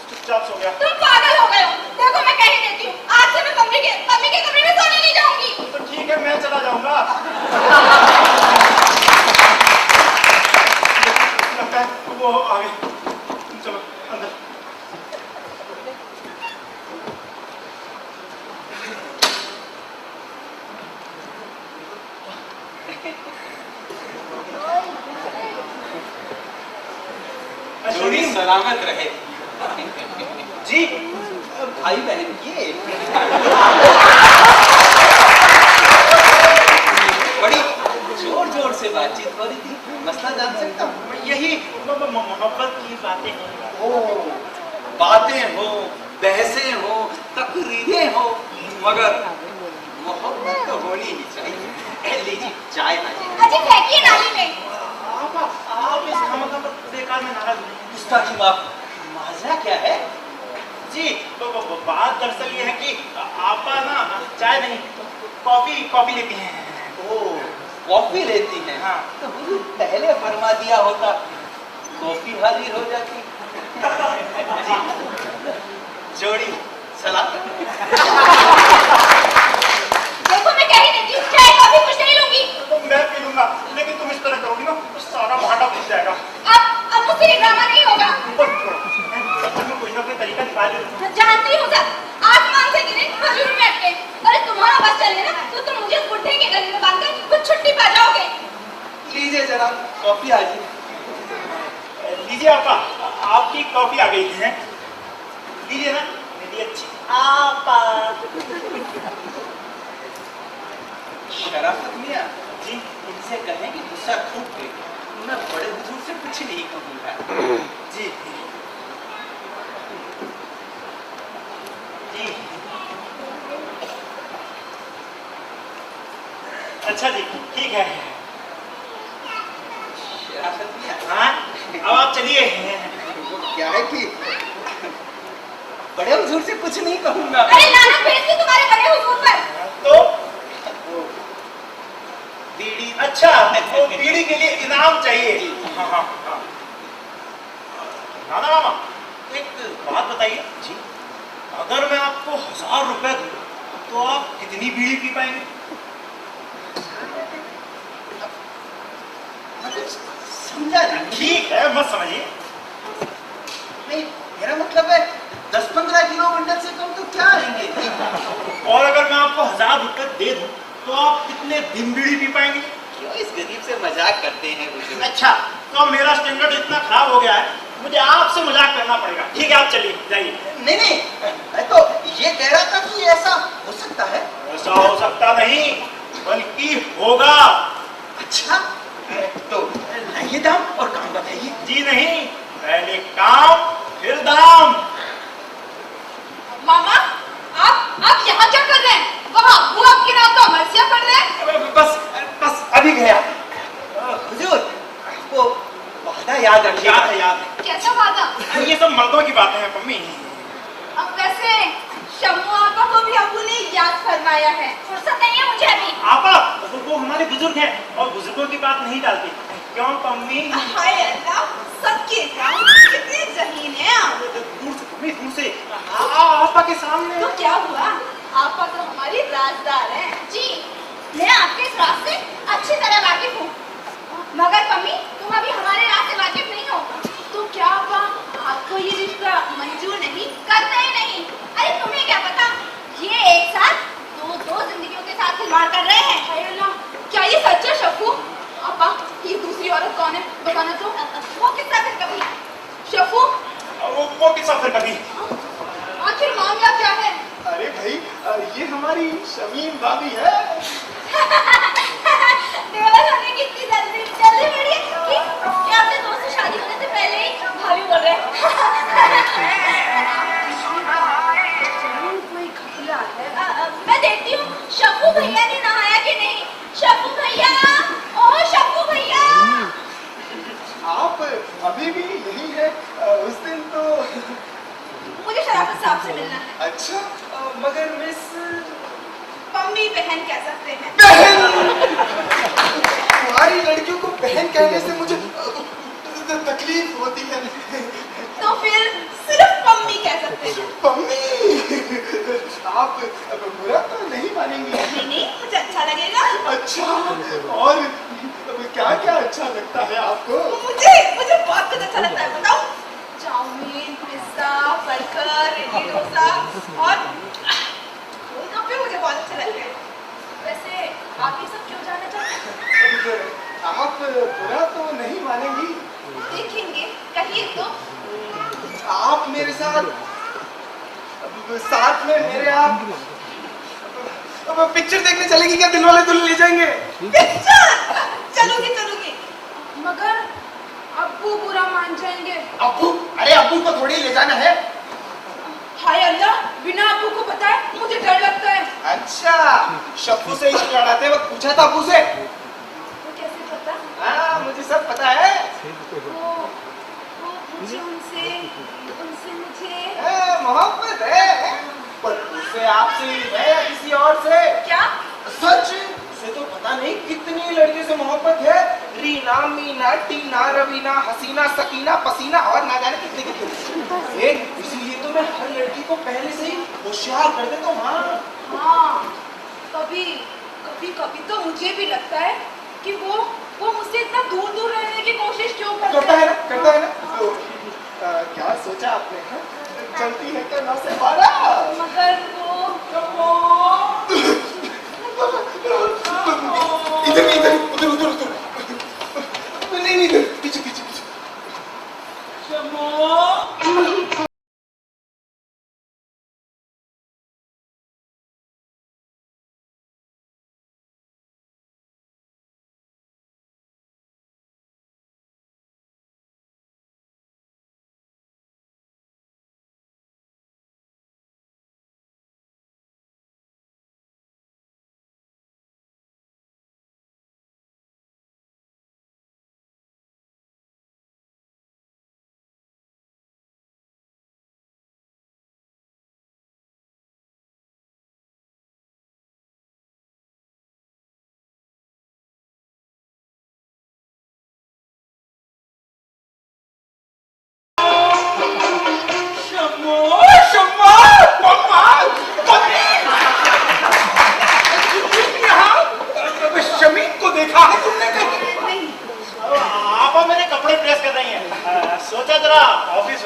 चुपचाप सो गया। तुम पागल हो गए हो। देखो मैं कह ही देती हूँ, आज से मैं मम्मी के कमरे में सोने नहीं जाऊंगी। तो ठीक है, मैं चला जाऊंगा। लगता है वो आ गए। चलो अंदर। जोड़ी सलामत रहे। जी भाई बहन ये बड़ी जोर जोर से बातचीत हो रही थी, मसला जान सकता हूँ? यही मोहब्बत की बातें हैं। ओ, बातें हो, बहसें हो, तकरीरें हो, मगर मोहब्बत तो होनी ही चाहिए। लीजिए चाय लाइए। अजी फेंकिए नाली में। आप इस खामखा पर बेकार में नाराज नहीं। गुस्ताखी माफ। माजरा क्या है? जी बात दरअसल ये है कि आपा ना चाय नहीं कॉफी लेती हैं। ओ, कॉफी लेती हैं? हाँ। तो हुजूर पहले फरमा दिया होता, कॉफी हाजिर हो जाती। जोड़ी सलाम। देखो मैं कह ही देती हूँ, चाय कॉफी कुछ नहीं लूंगी। तो मैं पी लूंगा, लेकिन तुम इस तरह करोगी ना तो सारा भाटा फूट जाएगा। अब मुझसे ये ड्रामा नहीं होगा। कोई ना कोई तरीका निकाल लो। जानती हूँ सर, आसमान से गिरे खजूर में अटके। अरे तुम्हारा बस चले ना तो तुम मुझे उस बुढ़े के गले में बांधकर कुछ छुट्टी पा जाओगे। लीजिए जरा कॉफी हाजिर। लीजिए आपा, आपकी कॉफी आ गई है। लीजिए ना, मेरी अच्छी आपा। शराफत मियां जी इनसे कहें कि गुस्सा खूब गई, मैं बड़े हुजूर से कुछ नहीं कहूँगा। जी जी अच्छा जी, ठीक है। शराफत मियां, हाँ अब आप चलिए। वो क्या है कि बड़े हुजूर से कुछ नहीं कहूँगा। अरे लानत भेज दी तुम्हारे बड़े हुजूर पर। तो बीड़ी, अच्छा तो बीड़ी के लिए इनाम चाहिए। हाँ हाँ हाँ नाना मामा, एक बात बताइए जी, अगर मैं आपको 1000 रुपए दूं तो आप कितनी बीड़ी पी पाएंगे? मैं कुछ समझा नहीं। ठीक है, मत समझिए। नहीं, मेरा मतलब है 10-15 किलोमीटर से कम तो क्या आएंगे? और अगर मैं आपको 1000 रुपए दे दूं तो आप कितने दिन बीड़ी पी पाएंगे? क्यों इस गरीब से मजाक करते हैं बुजुर्ग? अच्छा, तो मेरा स्टैंडर्ड इतना खराब हो गया है, मुझे आपसे मजाक करना पड़ेगा। ठीक है, आप चलिए, जाइए। नहीं नहीं, मैं तो ये कह रहा था कि ऐसा हो सकता है। ऐसा हो सकता नहीं, बल्कि होगा। अच्छा, तो लाइए दाम और काम बताइए। जी नहीं, पहले काम फिर दाम। मामा, आप यहाँ क्या कर रहे हैं? वहाँ वो आपके नाम का मरसिया पढ़ रहे हैं? बस अभी गया। हुजूर, आपको वादा याद रखिए। याद है, याद है। कैसा वादा? ये सब मर्दों की बातें हैं मम्मी। अब वैसे शम्मू आपा को भी अबू ने याद फरमाया है। फुर्सत नहीं है मुझे अभी। आपा, वो हमारे बुजुर्ग हैं और बुजुर्गों की बात नहीं डालती। क्यों मम्मी? हाय अल्लाह, सबके जान कितने जहीन हैं आप। दूर से मम्मी, दूर से। आपा के सामने। तो क्या हुआ? आपा तो हमारी राजदार हैं। जी, मैं आपके इस राज से अच्छी तरह वाकिफ हूँ। मगर मम्मी, तुम अभी हमारे राज से वाकिफ नहीं हो। तो क्या आपा, आपको ये रिश्ता मंजूर नहीं? करते ही नहीं। अरे तुम्हें क्या पता, ये एक साथ दो जिंदगियों के साथ खिलवाड़ कर रहे हैं। हाय अल्लाह, क्या ये सच है शफू? आपा, ये दूसरी औरत कौन है? बताना तो। वो किसका फिर कभी? शफू, वो किस फिर कभी? आखिर मामला क्या है? अरे भाई, ये हमारी शमीम भाभी है। देवर होने की इतनी जल्दी बड़ी है कि आपने दोस्त से शादी होने से पहले ही भाभी बोल रहे हैं। कोई घपला है। मैं देखती हूँ शफू भैया ने नहाया कि नहीं। शफू भैया, ओ शफू भैया। आप अभी भी यही है? उस दिन तो मुझे शराफत साहब से मिलना है। अच्छा, मगर मिस मम्मी बहन कह सकते हैं। बहन, तुम्हारी लड़कियों को बहन कहने से मुझे तकलीफ होती है। तो फिर सिर्फ मम्मी कह सकते हैं। मम्मी, आप बुरा तो नहीं मानेंगी? नहीं, मुझे अच्छा लगेगा। अच्छा, और क्या क्या अच्छा लगता है आपको? मुझे बहुत कुछ अच्छा लगता है। बताओ, chowmein, pizza, burger, idli dosa और गोलगप्पे मुझे बहुत अच्छे लगते हैं। वैसे आप ये सब क्यों जानना चाहते हैं? आप बुरा तो नहीं मानेंगी? देखेंगे, कहिए तो। आप मेरे साथ में मेरे आप पिक्चर देखने चलेगी क्या? दिलवाले दुल्हन ले जाएंगे। पिक्चर? चलूंगी, मगर अब्बू बुरा मान जाएंगे। अब्बू? अरे अब्बू को थोड़ी ले जाना है। हाय अल्लाह, बिना अब्बू को बताए मुझे डर लगता है। अच्छा, शप्पू से इश्क लड़ाते वक्त पूछा था अब्बू से? तो कैसे पता? हाँ, मुझे सब पता है। वो मुझे उनसे मुझे मोहब्बत है, पर उससे आपसे है या किसी और से? क्या? सच से तो पता नहीं कितनी लड़के से मोहब्बत है। रीना, मीना, टीना, रवीना, हसीना, सकीना, पसीना और ना जाने कितने कितने। इसलिए तो मैं हर लड़की को पहले से ही होशियार कर देता हूँ। हाँ, कभी तो मुझे भी लगता है कि वो मुझसे इतना दूर दूर रहने की कोशिश क्यों करता है ना? तो क्या सोचा आपने? हाँ? चलती है क्या 9 से 12? मगर वो इधर उधर नहीं इधर पीछे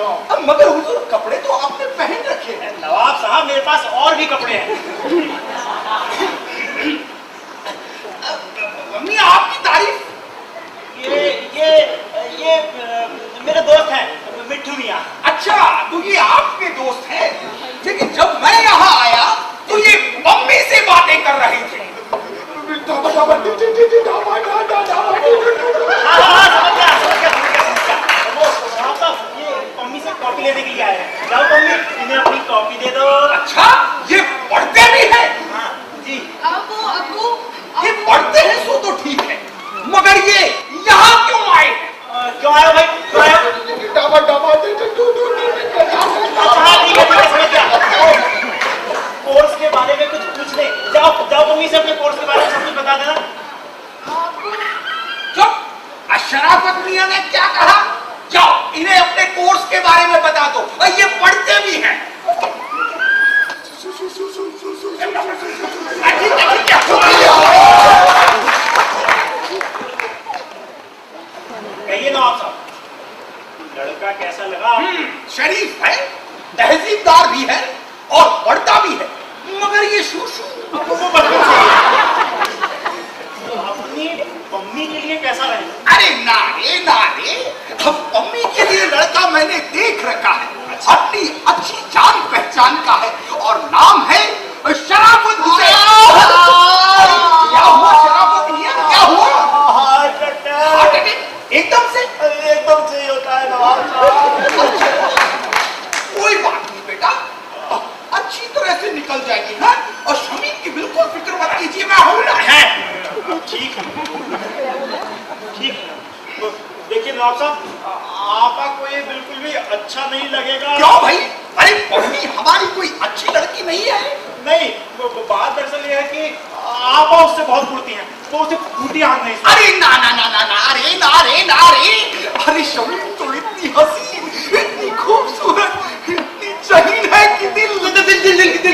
शौक। मगर हुजूर कपड़े तो आपने पहन रखे हैं। नवाब साहब मेरे पास और भी कपड़े हैं। मियां आपकी तारीफ। ये मेरे दोस्त हैं मिट्ठू मियां। अच्छा तो ये आपके दोस्त हैं, लेकिन जब मैं यहाँ आया तो ये मम्मी से बातें कर रहे थे। ये मम्मी से कॉपी लेने के लिए आए हैं। जाओ मम्मी, इन्हें अपनी कॉपी दे दो। अच्छा ये पढ़ते भी हैं? हाँ जी। अबू ये पढ़ते हैं सो तो ठीक है, मगर ये यहाँ क्यों आए? क्यों आए भाई, क्यों आए? अच्छा ठीक है समझ गया। कोर्स के बारे में कुछ पूछ ले। जाओ मम्मी से अपने कोर्स के बारे में सब कुछ बता देना। चुप। शराफत मियां ने क्या कहा? जाओ इन्हें अपने कोर्स के बारे में बता दो। ये पढ़ते भी हैं। कहिए नवाब साहब, लड़का कैसा लगा? शरीफ है, तहजीबदार भी है और पढ़ता भी है, मगर ये शूशू अपनी मम्मी के लिए कैसा रहेगा? अरे ना रे, अब मम्मी के लिए लड़का मैंने देख रखा है, अपनी अच्छी जान पहचान का है और नाम है शराफत हुसैन। क्या हुआ शराफत मियां, क्या हुआ? हार्ट अटैक एकदम से ही होता है नवाब साहब। कोई बात नहीं बेटा, अच्छी तरह से निकल जाएगी ना, और शमीम की बिल्कुल फिक्र मत कीजिए, मैं हूं ना। ठीक है। देखिए नवाब साहब, आपा को ये बिल्कुल भी अच्छा नहीं लगेगा। क्यों भाई? अरे मम्मी हमारी कोई अच्छी लड़की नहीं है। नहीं, बात दरअसल ये है कि आपा उससे बहुत फूटती हैं, तो उसे फूटी आंख नहीं। अरे ना रे, अरे शमीम तो इतनी हसीन, इतनी खूबसूरत, इतनी जहीन है कि दिल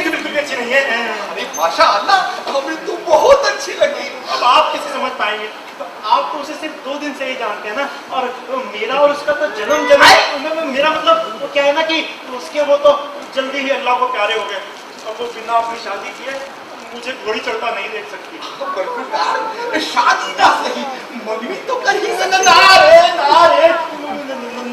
बिल्कुल अच्छी नहीं है। अरे माशाअल्लाह, हमें तो बहुत अच्छी लगी। अब आप कैसे समझ पाएंगे? तो आप तो उसे सिर्फ 2 दिन से ही जानते हैं ना, और मेरा और उसका तो जन्म मेरा मतलब वो क्या है ना कि उसके वो तो जल्दी ही अल्लाह को प्यारे हो गए। अब वो बिना अपनी शादी किए मुझे घोड़ी चढ़ता नहीं देख सकती। शादी ना सही, मम्मी तो कर ही सकता। ना रे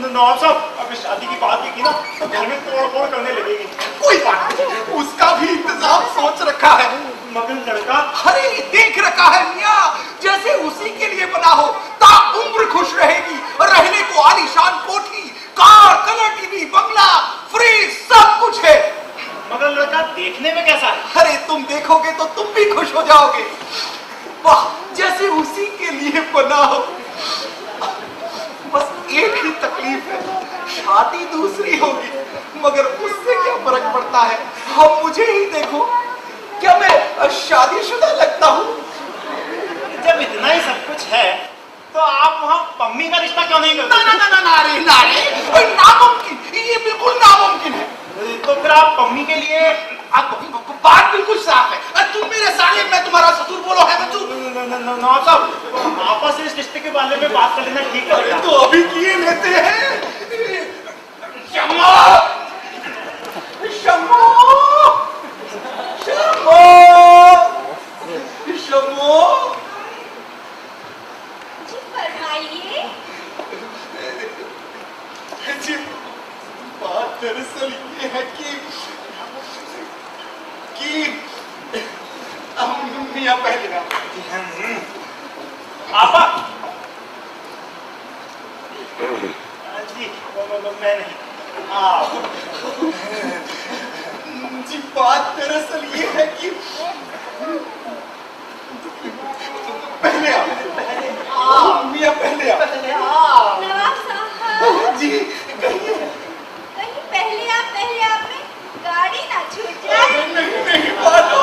नवाब साहब, अगर शादी की बात की ना तो घर में तोड़ करने लगेगी। कोई बात नहीं, उसका भी इंतजाम सोच रखा है। मगर लड़का, अरे देख रखा है मियां, जैसे उसी के लिए बना हो, ताउम्र खुश रहेगी और रहने को आलीशान कोठी, कार, कलर टीवी, बंगला, फ्रिज, सब कुछ है। मगर लड़का देखने में कैसा है? अरे तुम देखोगे तो तुम भी खुश हो जाओगे। वाह, जैसे उसी के लिए बना हो। बस एक ही तकलीफ है, शादी दूसरी होगी, मगर उससे क्या फर्क पड़ता है? हम मुझे ही देखो, क्या मैं शादीशुदा लगता हूँ? जब इतना ही सब कुछ है तो आप वहाँ पम्मी का रिश्ता क्यों नहीं करते? ना रे, नामुमकिन, ये बिल्कुल नामुमकिन है। तो फिर आप पम्मी के लिए बात बिल्कुल साफ है। तुम मेरे साले, मैं तुम्हारा ससुर, बोलो है बच्चू। नवाब साहब, आपस में इस रिश्ते के बारे में बात कर लेना ठीक है? तो अभी किए लेते हैं। शम्मा, शम्मा, शम्मा, शम्मा। जी फरमाइए। जी बात दरअसल ये है कि मियां पहले ना आपा जी मैं नहीं आप। जी बात दरअसल ये है कि पहले आप, मियां पहले आप। नवाब साहब, जी कहिए। कहीं पहले आप में गाड़ी ना छूट जाए। नहीं बातो,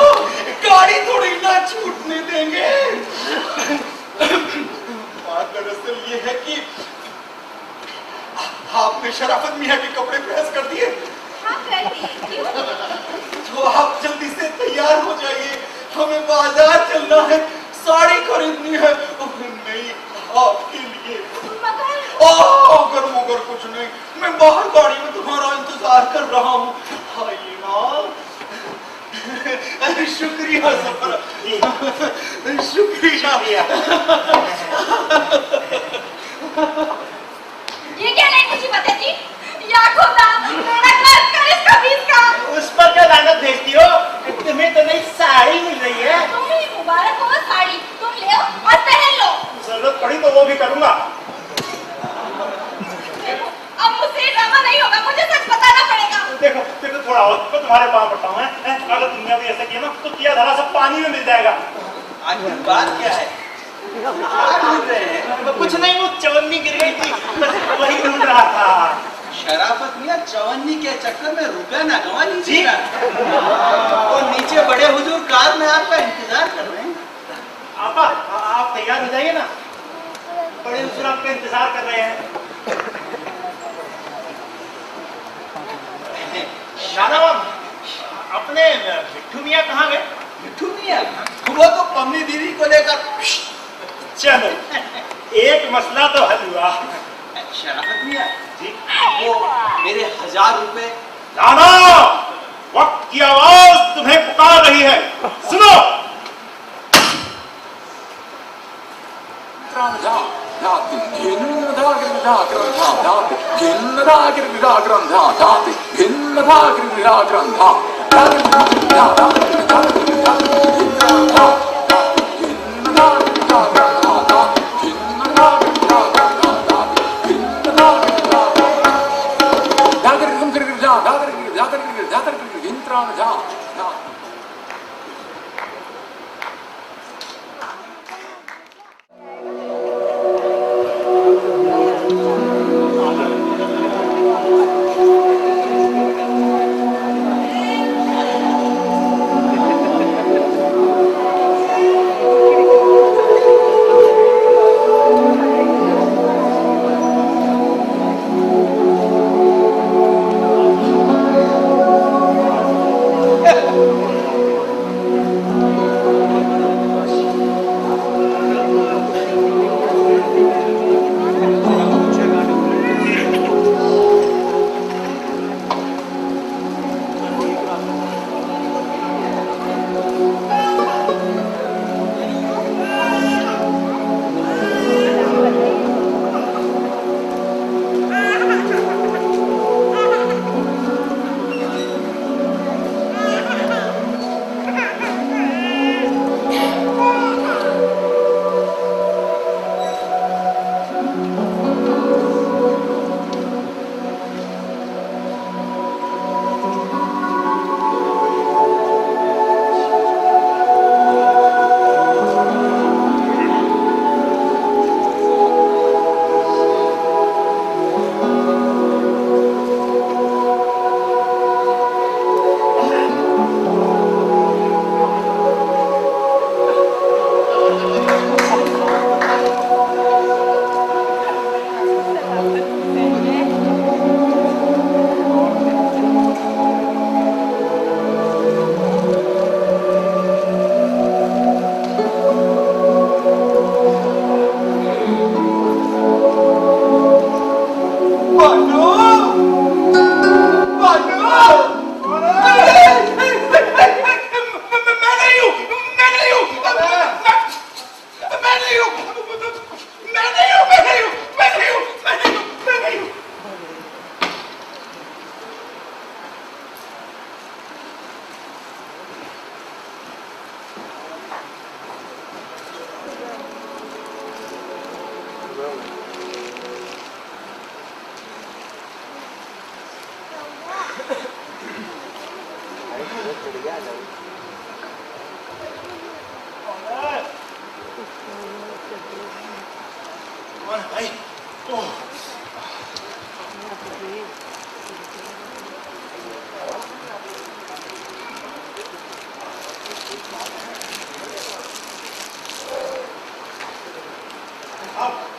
गाड़ी थोड़ी ना छूटने देंगे। बात दरअसल ये है कि आपने शराफत मियां के कपड़े प्रेस कर दिए। हाँ कर दिए। क्यों? तो आप जल्दी से तैयार हो जाइए, हमें बाजार चलना है, साड़ी खरीदनी है। नहीं, आपके लिए। मगर अगर मगर कुछ नहीं, मैं बाहर गाड़ी में तुम्हारा इंतजार कर रहा हूँ। आइए ना। शुक्रिया सफर, शुक्रिया। ये क्या लैंग्वेज बातें थी? या खुदा, मेरा घर कर इसका बीच का। उस पर क्या लानत भेजती हो? तुम्हें तो नई साड़ी मिल रही है। तुम्हें मुबारक हो साड़ी, तुम ले और पहन लो। जरूरत पड़ी तो वो भी करूंगा। अब मुझसे ड्रामा नहीं होगा, मुझे सच बताना पड़ेगा। देखो देखो थोड़ा और, मैं तुम्हारे पाँव पड़ता हूँ। अगर तुमने भी ऐसा किया ना तो किया धरा सब पानी में मिल जाएगा। आखिर बात क्या है? ढूंढ रहे हैं? कुछ नहीं, वो चवन्नी गिर गई थी, वही ढूंढ रहा था। शराफत मियां, चवन्नी के चक्कर में रुपया ना गंवा लीजिएगा। वो नीचे बड़े हुजूर कार में आपका इंतजार कर रहे हैं। आपा आप तैयार हो जाइए ना, बड़े हुजूर आपका इंतजार कर रहे हैं। शाहनवाब, अपने मिट्ठू मियाँ कहाँ गए? मिट्ठू मियां वो तो पम्मी बीवी को लेकर। चलो एक मसला तो हल हुआ। शराफत मियां जी, वो मेरे 1000 रुपए। जाना, वक्त की आवाज तुम्हें पुकार रही है, सुनो।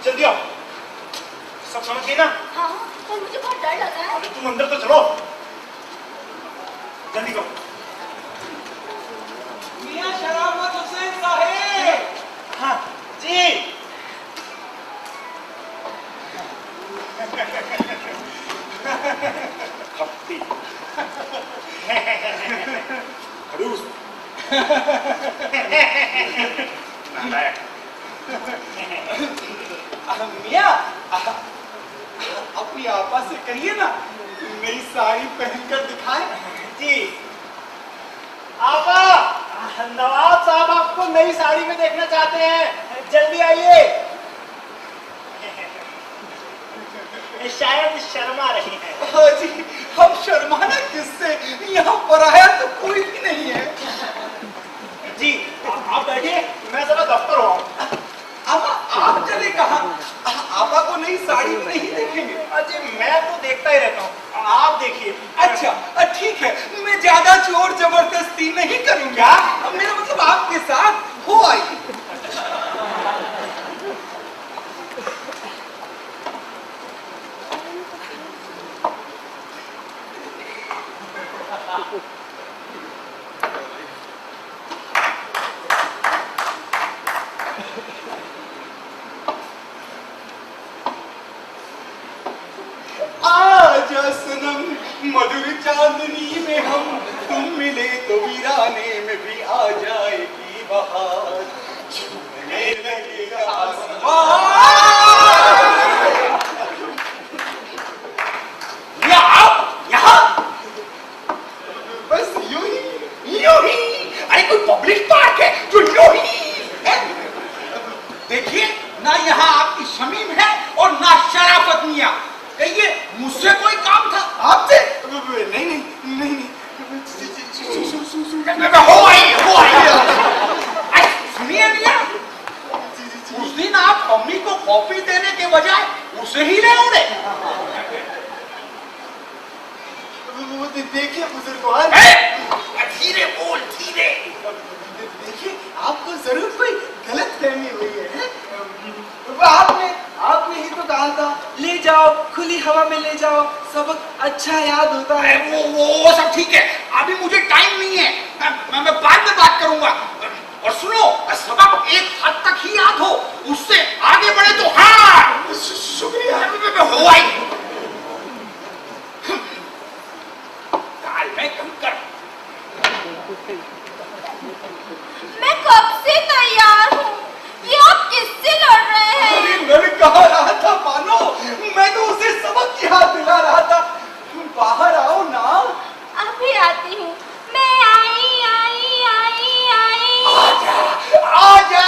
जल्दी आओ, सब समझ गई ना? हाँ, पर मुझे बहुत डर लग रहा है। अरे तुम अंदर तो चलो, जल्दी करो। मियां शराफत हुसैन साहब। हाँ जी। खप्पी खड़ूस नालायक। मियाँ अपनी आपा से कहिए ना नई साड़ी पहनकर दिखाएं। जी आपा, नवाब साहब आपको नई साड़ी में देखना चाहते हैं, जल्दी आइए। शायद शर्मा रही है। हाँ जी, हम शर्माना किससे, यहाँ पर आया तो कोई भी नहीं है। जी आप बैठिए, मैं जरा दफ्तर हुआ। आप चले कहाँ? आपा को नई साड़ी में नहीं देखेंगे। अजी मैं तो देखता ही रहता हूँ, आप देखिए। अच्छा ठीक है, मैं ज्यादा जोर जबरदस्ती नहीं करूंगा। मेरा मतलब आपके साथ हो आइए। आजा सनम मधुर चांदनी में हम, तुम मिले तो वीराने में भी आ जाएगी बहार, झूमने लगेगा आसमान। यहाँ बस यूं ही। अरे कोई पब्लिक पार्क है जो यूं ही है? देखिए ना, यहाँ आपकी शमीम है और ना शराफत मियां। कहिए मुझसे कोई काम था आपसे? नहीं। हो आई। सुनिए मियां, उस दिन आप मम्मी को कॉफी देने के बजाय उसे ही ले उड़े। देखिए बुजुर्गवान, धीरे बोल, धीरे। देखिए आपको जरूर कोई गलत फहमी हुई है। आपने ही तो कहा था ले जाओ, खुली हवा में ले जाओ, सबक अच्छा याद होता है। वो सब ठीक है, अभी मुझे टाइम नहीं है, मैं बाद में बात करूंगा। और सुनो, सबक एक हद तक ही याद हो, उससे आगे बढ़े तो हाँ। शुक्रिया। हो आई। मैं कम कर। मैं कब से तैयार हूँ, ये आप किससे लड़ रहे हैं? अरे लड़ कहाँ रहा था मानो, मैं तो उसे सबक याद दिला रहा था। तुम बाहर आओ ना। अभी आती हूँ मैं। आजा।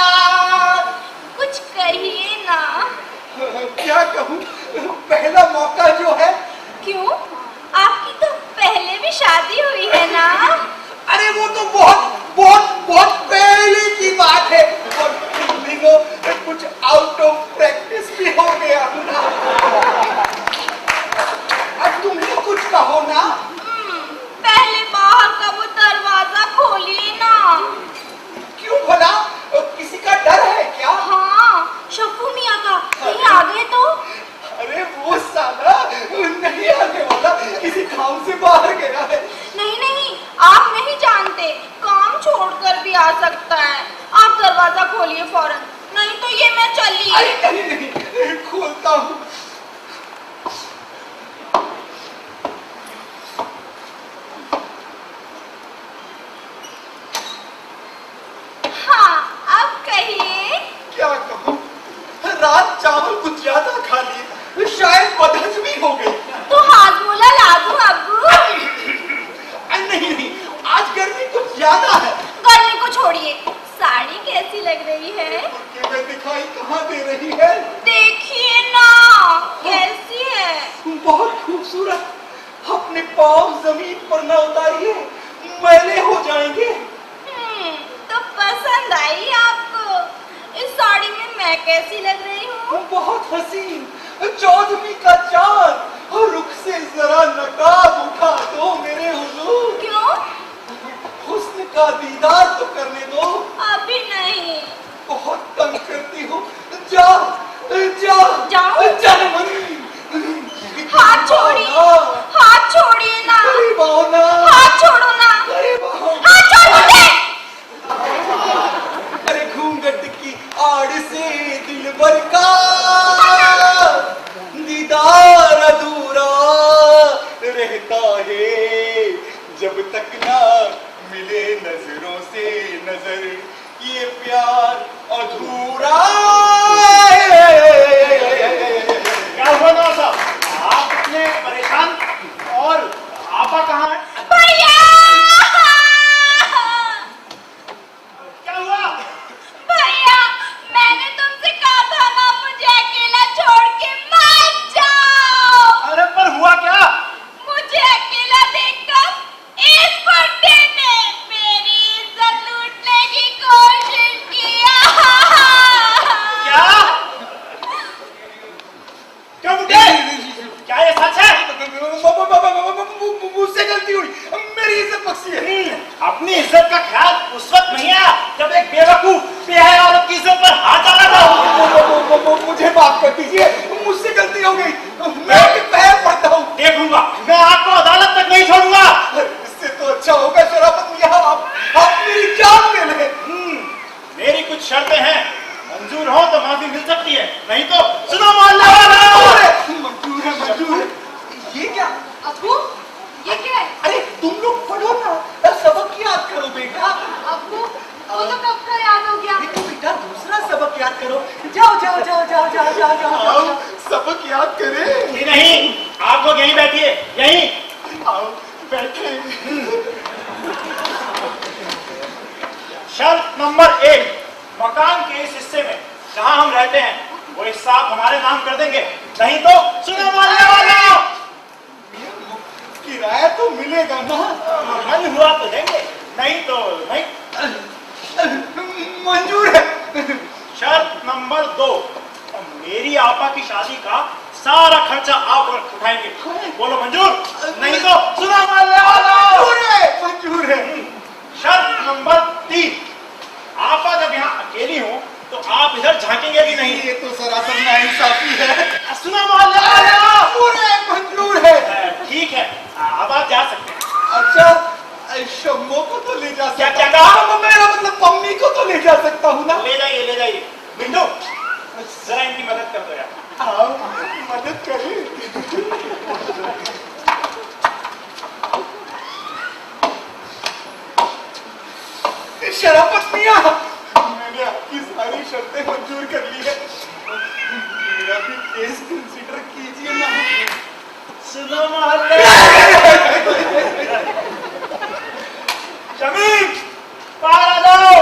कुछ कहिए ना। क्या कहूँ, पहला मौका जो है। देखियो आपकी तो पहले भी शादी हुई है ना? अरे वो तो बहुत पहले की बात है। और दिनों कुछ आउट ऑफ प्रैक्टिस भी हो गया। अब तुम ही कुछ कहो ना। पहले बाहर का वो दरवाजा खोलिए ना। क्यों भला, किसी का डर है क्या? हाँ, शक्कू मियाँ का। कहीं आ गए तो? अरे वो साला नहीं आने वाला, किसी काम से बाहर गया है। नहीं, आप नहीं जानते, काम छोड़कर भी आ सकता है। आप दरवाजा खोलिए फौरन, नहीं तो ये मैं चली। अरे नहीं, खोलता हूँ। हाँ, अब कहिए। क्या कहूँ, रात चावल कुछ ज्यादा खा लिए, शायद बदहजमी हो गई। तो हाजमोला ला दूं अब्बू? नहीं, आज गर्मी कुछ ज्यादा है। गर्मी को छोड़िए, साड़ी कैसी लग रही है? दिखाई कहाँ दे रही है? देखिए ना, कैसी है? बहुत खूबसूरत। अपने पाँव जमीन पर न उतारिए, मैले हो जाएंगे। तो पसंद आई आपको? इस साड़ी में मैं कैसी लग रही हूँ? बहुत हसीन, चौदहवीं का चांद। और रुख से जरा नकाब उठा दो मेरे हुजूर। क्यों? हुस्न का दीदार तो करने दो। अभी नहीं। बहुत तंग करती हूँ। जा जाऊं? हाथ छोड़िए, हाथ छोड़िए ना। हाथ छोड़ो ना। हाथ छोड़ मुझे। अरे घूंघट की आड़ से दिल भर का दीदार अधूरा। तक ना मिले नजरों से नजर, ये प्यार अधूरा है। क्या हुआ ना साहब, आप इतने परेशान, और आपा कहाँ है? भैया क्या हुआ? भैया, मैंने तुमसे कहा था ना मुझे अकेला छोड़ के मत जाओ। अरे पर हुआ क्या? मुझे अकेला देखकर इस बुड्ढे ने मेरी इज्जत लूटने की कोशिश किया। क्या? क्या बुड्ढे? क्या ये सच है? मुझसे गलती हुई, मेरी इज्जत बख्शी है। अपनी इज्जत का ख्याल उस वक्त नहीं आया जब एक बेवकूफ बेहया औरत की इज्जत पर हाथ डाला था। मुझे माफ कर दीजिए, मुझसे गलती हो गई, मैं आपके पैर पड़ता हूँ। देखूंगा, मैं आपको अदालत तक नहीं छोड़ूंगा। इससे तो अच्छा होगा शराफत मियां आप मेरी जान ले लें। मेरी कुछ शर्तें हैं, मंजूर हो तो माफी मिल सकती है, नहीं तो सुनो मोहल्ला वालों। मंजूर है, मंजूर है। ये क्या? अब्बू, ये क्या है? अरे तुम लोग पढ़ो ना, सबक याद करो बेटा। अब्बू, वो तो कब का याद हो गया। देखो बेटा, दूसरा सबक याद करो। जाओ जाओ जाओ जाओ जाओ जाओ जाओ। सबक याद करें? नहीं, आप लोग यहीं बैठिए, यहीं। आओ बैठे। शर्त नंबर 1, मकान के इस हिस्से में जहां हम रहते हैं वो हिस्सा आप हमारे नाम कर देंगे, नहीं तो सुनो मोहल्ले वालों। किराया तो मिलेगा ना? मन हुआ तो देंगे, नहीं तो नहीं। मंजूर है। शर्त नंबर 2, मेरी आपा की शादी का सारा खर्चा आप उठाएंगे, बोलो मंजूर, नहीं तो सुनो मोहल्ले वालों। मंजूर है। शर्त नंबर 3, आपा जब यहाँ अकेली हो तो आप इधर झांकेंगे भी नहीं। ये तो सरासर नाइंसाफी है। सुनो मोहल्ले वालों। मंजूर है। ठीक है, अब आप जा सकते हैं। अच्छा, शम्मो को तो ले जा क्या सकता क्या कहा? हूँ। मेरा मतलब पम्मी को तो ले जा सकता हूँ ना? ले जाइए, ले जाइए। बिंदु, जरा इनकी मदद कर दो यार। आओ मदद करें। शराफत मियां, मैंने आपकी सारी शर्तें मंजूर कर ली है, मेरा भी केस कंसीडर कीजिए ना। सुनो मोहल्ले। शमीम, बाहर आ जाओ।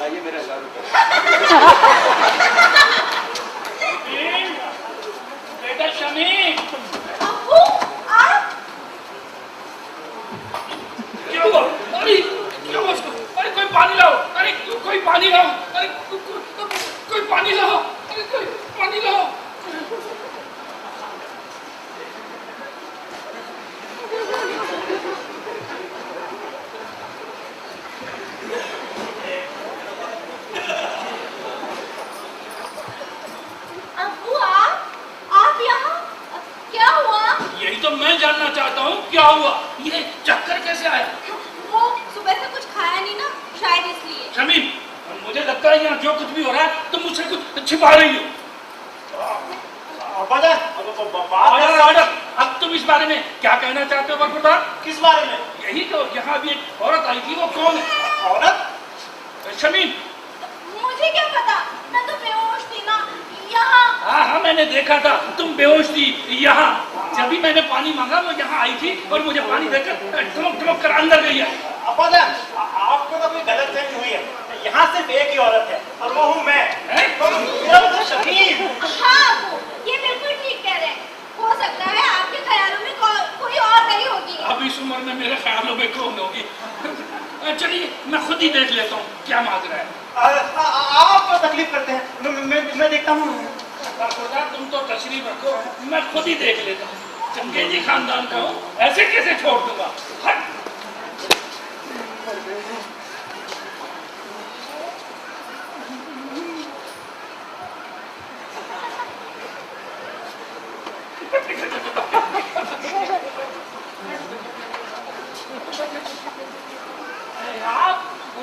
आइए मेरा 1000 रुपये। बेटा शमीम, अब्बू, आप? क्या हुआ? अरे क्या हुआ उसको? अरे कोई पानी लाओ, अरे कोई पानी लाओ, अरे कोई पानी लाओ, अरे कोई पानी लाओ। अब्बू, आप यहाँ? क्या हुआ? यही तो मैं जानना चाहता हूँ, क्या हुआ? ये चक्कर कैसे आया? वो सुबह से कुछ खाया नहीं ना, शायद इसलिए। शमीम, मुझे लगता है यहाँ जो कुछ भी हो रहा है तुम मुझसे कुछ छिपा रही हो। बात ऑर्डर, अब तुम इस बारे में क्या कहना चाहते हो बरखुरदार? किस बारे में? यही तो, यहाँ भी एक औरत आई थी, वो कौन है? औरत? शमीम। मुझे क्या पता, मैं तो बेहोश थी ना यहाँ। हाँ, मैंने देखा था तुम बेहोश थी यहाँ। जब भी मैंने पानी मांगा वो यहाँ आई थी और मुझे पानी देकर ठुमक कर अंदर गई है। आपको तो कोई गलतफहमी हुई है, यहाँ सिर्फ एक ही औरत है और वो हूँ मैं। मेरा मतलब शमीम। हाँ अब्बू, ये बिल्कुल ठीक कह रहे हैं। हो सकता है आपके ख्यालों में कोई और नहीं होगी। अब इस उम्र में मेरे ख्यालों में कौन होगी? चलिए मैं खुद ही देख लेता हूँ क्या मांग रहा है। आप तो तकलीफ करते हैं, मैं देखता हूँ। तुम तो तशरीफ रखो, मैं खुद ही देख लेता हूँ। चंगेजी खानदान का हूँ, ऐसे कैसे छोड़ दूंगा? हट।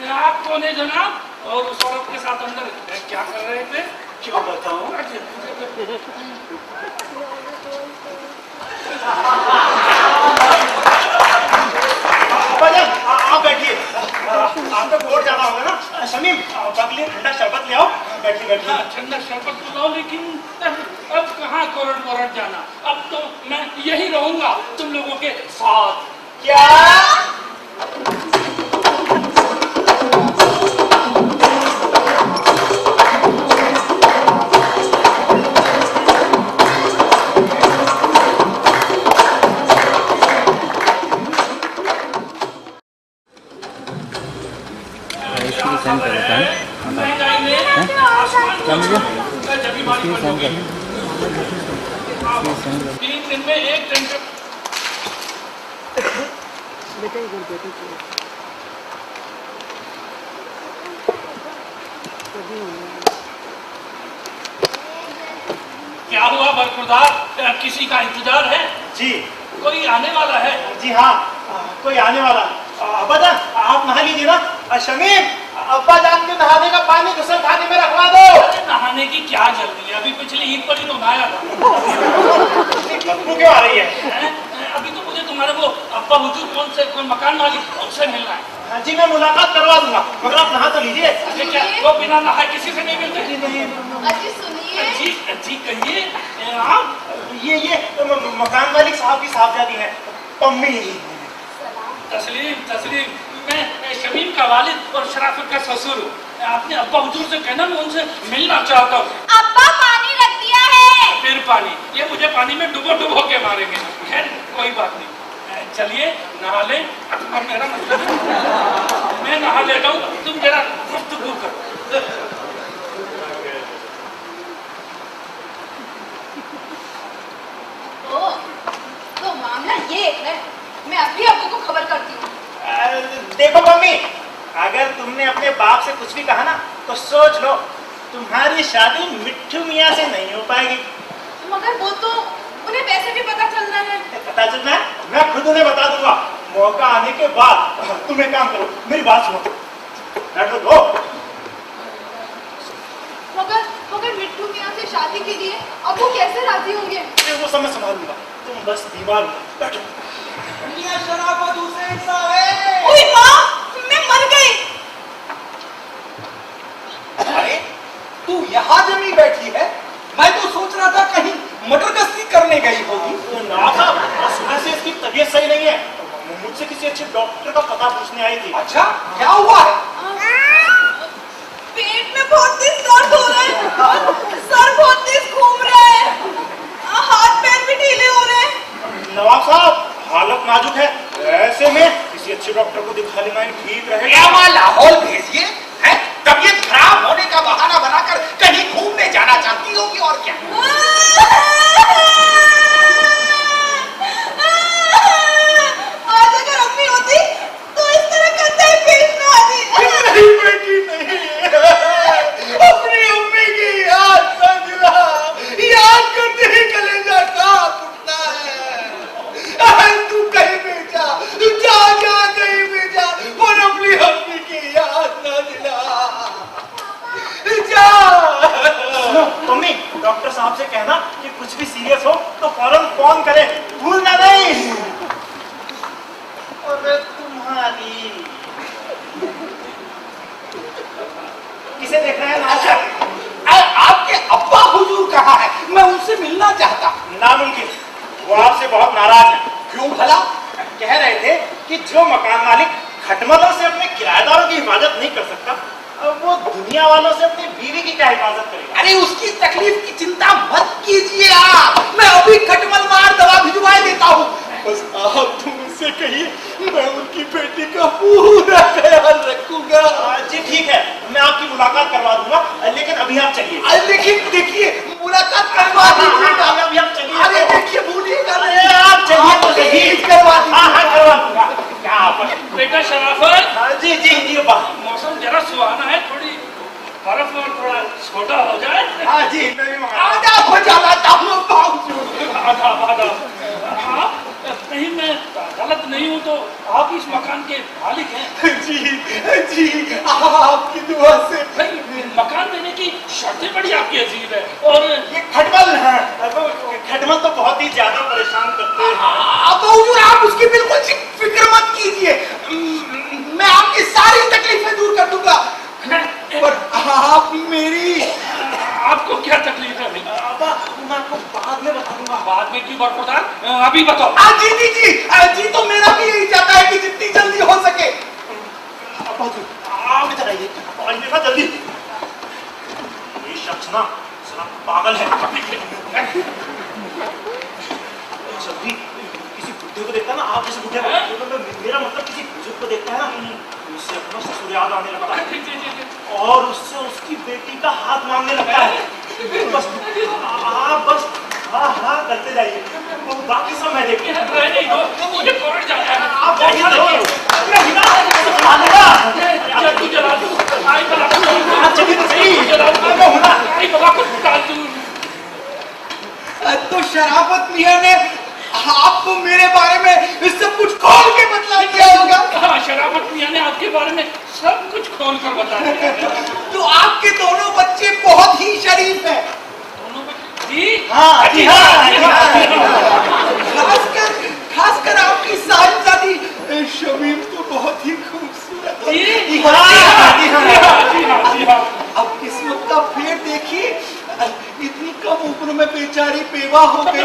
आप कौन है जनाब? और उस औरत के साथ अंदर क्या कर रहे थे? क्या बताऊं? आप बैठिए, आपका कोट जाना होगा ना। शमीम, बगली ठंडा शरबत ले आओ। बैठिए बैठिए। हाँ, ठंडा शरबत तो लाओ, लेकिन अब कहाँ कोरट जाना। अब तो मैं यही रहूंगा तुम लोगों के साथ। क्या? सेंड कर देता है। क्या मुझे इसकी सेंड कर 3 दिन में 1 घंटे। क्या हुआ बरखुरदार, किसी का इंतजार है? जी कोई आने वाला है? जी हाँ, कोई आने वाला। अब्बा जान, आप नहा लीजिए ना। शमीम, अब्बा जान के नहाने का पानी गुस्ल खाने में रखवा दो। अरे नहाने की क्या जल्दी है, अभी पिछली ईद पर ही तो नहाया था। बदबू क्यों आ रही है? हैं? अभी तो मुझे तुम्हारे वो अब्बा हुजूर कोई मकान मालिक, उनसे मिलना है। हाँ जी, मैं मुलाकात करवा दूंगा, मगर आप नहा तो लीजिए। अरे क्या वो बिना नहाए किसी से नहीं मिलते? अजी सुनिए। जी कहिए आप। ये मकान मालिक साहब की साहबजादी है, पम्मी। तस्लीम, मैं शमीम का वालिद और शराफत का ससुर हूँ। अपने अब्बा हुजूर से कहना, मैं उनसे मिलना चाहता हूँ। अब्बा पानी रख दिया है। फिर पानी? ये मुझे पानी में डुबो के मारेंगे। खैर कोई बात नहीं, चलिए नहा लें। अब मेरा मतलब है मैं नहा लेता हूँ, तुम जरा गुफ्तगू करो। तो मामला ये है, मैं अभी अब्बू को खबर करती हूँ। देखो मम्मी, अगर तुमने अपने बाप से कुछ भी कहा ना तो सोच लो तुम्हारी शादी मिट्ठू मियाँ से नहीं हो पाएगी। मगर वो तो उन्हें वैसे भी पता चलना है। पता चलना है? मैं खुद उन्हें बता दूंगा। मौका आने के बाद तुम एक काम करो, मेरी बात सुनो। दो मगर मिट्ठू मियाँ से शादी के लिए अब वो कैसे राजी होंगे? वो सब मैं संभालूंगा, तुम बस बीमार हो। बैठो। शराफत हुसैन साहब। ओए माँ, मैं मर गई। अरे तू यहाँ जमी बैठी है, मैं तो सोच रहा था कहीं मटर गश्ती करने गई होगी। ना साहब, सुबह से इसकी तबीयत सही नहीं है, मुझसे किसी अच्छे डॉक्टर का पता पूछने आई थी। अच्छा क्या हुआ है? पेट में बहुत तेज दर्द हो रहा है, सर बहुत तेज घूम रहा है, हाथ पैर भी ढीले हो रहे हैं। नवाब साहब, हालत नाजुक है, ऐसे में किसी अच्छे डॉक्टर को दिखा लेना ही ठीक रहेगा। लाहौल भेजिए, है तबीयत खराब होने का बहाना बनाकर कहीं घूमने जाना चाहती होगी और क्या? आज अगर अम्मी होती तो इस तरह करता ही पेट में आती। नहीं बेटी नहीं, अपनी अम्मी की याद न दिला, याद करते ही कलेजा कांप उठता है। तू कहीं भी जा, तू जा कहीं भी जा, और अपनी अम्मी की याद न दिला। जा। मम्मी, डॉक्टर साहब से कहना कि कुछ भी सीरियस हो तो फौरन फोन करे, भूलना नहीं। और तुम्हारी किसे देख रहे हैं? अच्छा, आपके अब्बा हुजूर कहाँ है? मैं उनसे मिलना चाहता। नामुमकिन, वो आपसे बहुत नाराज है। क्यों भला? कह रहे थे कि जो मकान मालिक खटमलों से अपने किराएदारों की हिफाजत नहीं कर सकता, अब वो दुनिया वालों से अपनी बीवी की क्या हिफाजत करेगा? अरे उसकी तकलीफ की चिंता मत कीजिए आप, मैं अभी खटमल मार दवा भिजवा देता हूँ। बस आप तुम उससे कहिए, मैं उनकी बेटी का पूरा ख्याल रखूंगा। जी ठीक है, मैं आपकी मुलाकात करवा दूंगा, लेकिन अभी आप चलिए। लेकिन देखिए, मुलाकात करवा दीजिएगा। अभी आप चलिए। अरे देखिए, भूलिएगा अरे आप चलिए तो सही। करवा करवा दूंगा। क्या आप? बेटा शराफत, जी मौसम जरा सुहाना है, थोड़ी बर्फ और थोड़ा छोटा हो जाए। हाँ जी, मैं भी मंगा। आधा हो जाना चाहिए। आधा नहीं मैं गलत नहीं हूँ तो आप इस मकान के मालिक हैं? जी जी, आपकी दुआ से। भाई मकान देने की शर्तें बड़ी आपकी अजीब है। और ये खटमल है, खटमल तो बहुत ही ज्यादा परेशान करते हैं। अब हुजूर आप उसकी बिल्कुल फिक्र मत कीजिए, मैं आपकी सारी तकलीफें दूर कर दूंगा। पर आप मेरी, आपको क्या तकलीफ है भाई? मैं आपको बाद में बताऊंगा। बाद में क्यों बरखुरदार, अभी बताओ। जी जी जी जी, तो मेरा भी यही चाहता है कि जितनी जल्दी हो सके। आप इधर आइए, देखा जल्दी। ये शख्स ना साला पागल है। जब भी किसी बुढ़े को देखता है ना, आप जैसे बुढ़े को, मेरा मतलब किसी बुजुर्ग को देखता है ना, उससे अपना ससुर याद आने लगता है और उससे उसकी बेटी का हाथ मांगने लगता है। बस आप बस हाँ हाँ करते जाइए, बाकी सब मैं देखूंगा। नहीं दो, मुझे कोविड जाना है। आप जाइए ना, जल्दी जला दूं, आई बला को चलिए तो सही। जला दूं, आई बला को डाल दूं। तो शराफत मियां ने आपको मेरे बारे में सब कुछ खोल के बतला दिया होगा। हाँ, शराफत मियां ने आपके बारे में सब कुछ खोल कर बता दिया। तो आपके दोनों बच्चे बहुत ही शरीफ हैं। दोनों बच्चे? जी हाँ जी हाँ। खासकर आपकी साहिबजादी शमीम तो बहुत ही खूबसूरत है। जी हाँ। अब किस्मत का फेर देखिए, इतनी कम उम्र में बेचारी बेवा हो गई।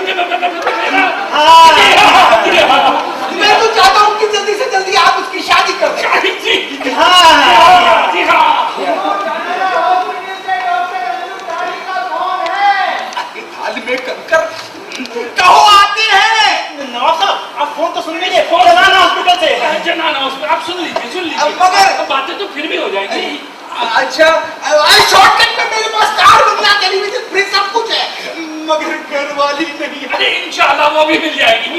मैं तो चाहता हूँ कि जल्दी से जल्दी आप उसकी शादी कर दें। जी हाँ जी हाँ। हाल में कंकर कहो आते हैं। नवाब साहब, आप फोन तो सुन लीजिए, फोन जनाना हॉस्पिटल से। जनाना हॉस्पिटल, आप सुन लीजिए मगर बातें तो फिर भी हो जाएंगी। अच्छा, शॉर्टकट में मेरे पास कार बंगला टेलीविजन फ्रिज सब कुछ है, मगर घर वाली नहीं। अरे इंशाल्लाह वो भी मिल जाएगी।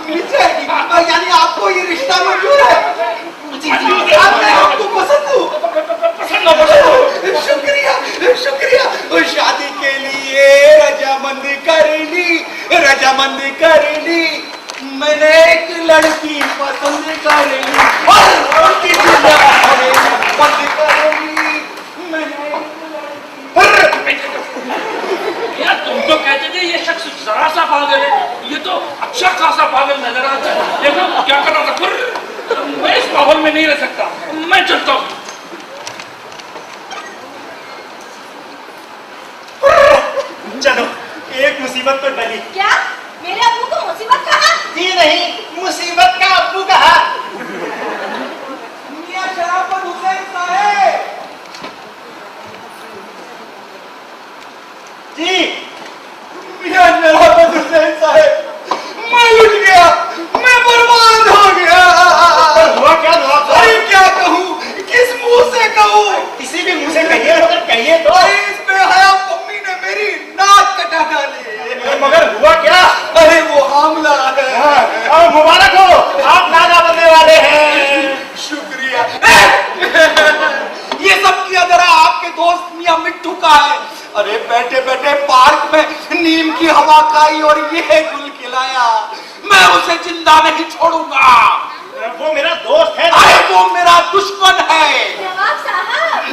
मिल जाएगी? यानी आपको ये रिश्ता मंजूर है? मैं आपको पसंद हूँ। शुक्रिया शुक्रिया। शादी के लिए रजामंद कर ली, मैंने एक लड़की पसंद कर ली और उनकी पसंद कर ली। यार तुम तो कहते थे ये शख्स जरा सा पागल है, ये तो अच्छा खासा पागल नजर आता है। देखो क्या कर रहा था। मैं इस माहौल में नहीं रह सकता, मैं चलता हूँ। चलो, एक मुसीबत तो टली। क्या मेरे अब्बू को मुसीबत कहा? जी नहीं, मुसीबत का अब्बू कहा। मियां शराफत हुसैन साहब जी। मियां शराफत हुसैन साहब, मैं लुट गया, मैं बर्बाद हो गया। हुआ क्या नवाब साहब? अरे क्या कहूँ, किस मुंह से कहूँ? किसी भी मुंह से कहिए, मगर कहिए तो। अरे इस बेहया मम्मी ने मेरी नाक कटा डाली। मगर हुआ क्या? अरे वो हमला है। और मुबारक हो, आप नाना बनने वाले हैं। शुक्रिया। ये सब किया जरा आपके दोस्त मियां मिट्टू का है। अरे बैठे बैठे पार्क में नीम की हवा खाई और ये गुल खिलाया, मैं उसे जिंदा नहीं छोड़ूंगा। वो मेरा दोस्त है। अरे वो मेरा दुश्मन है। नवाब साहब,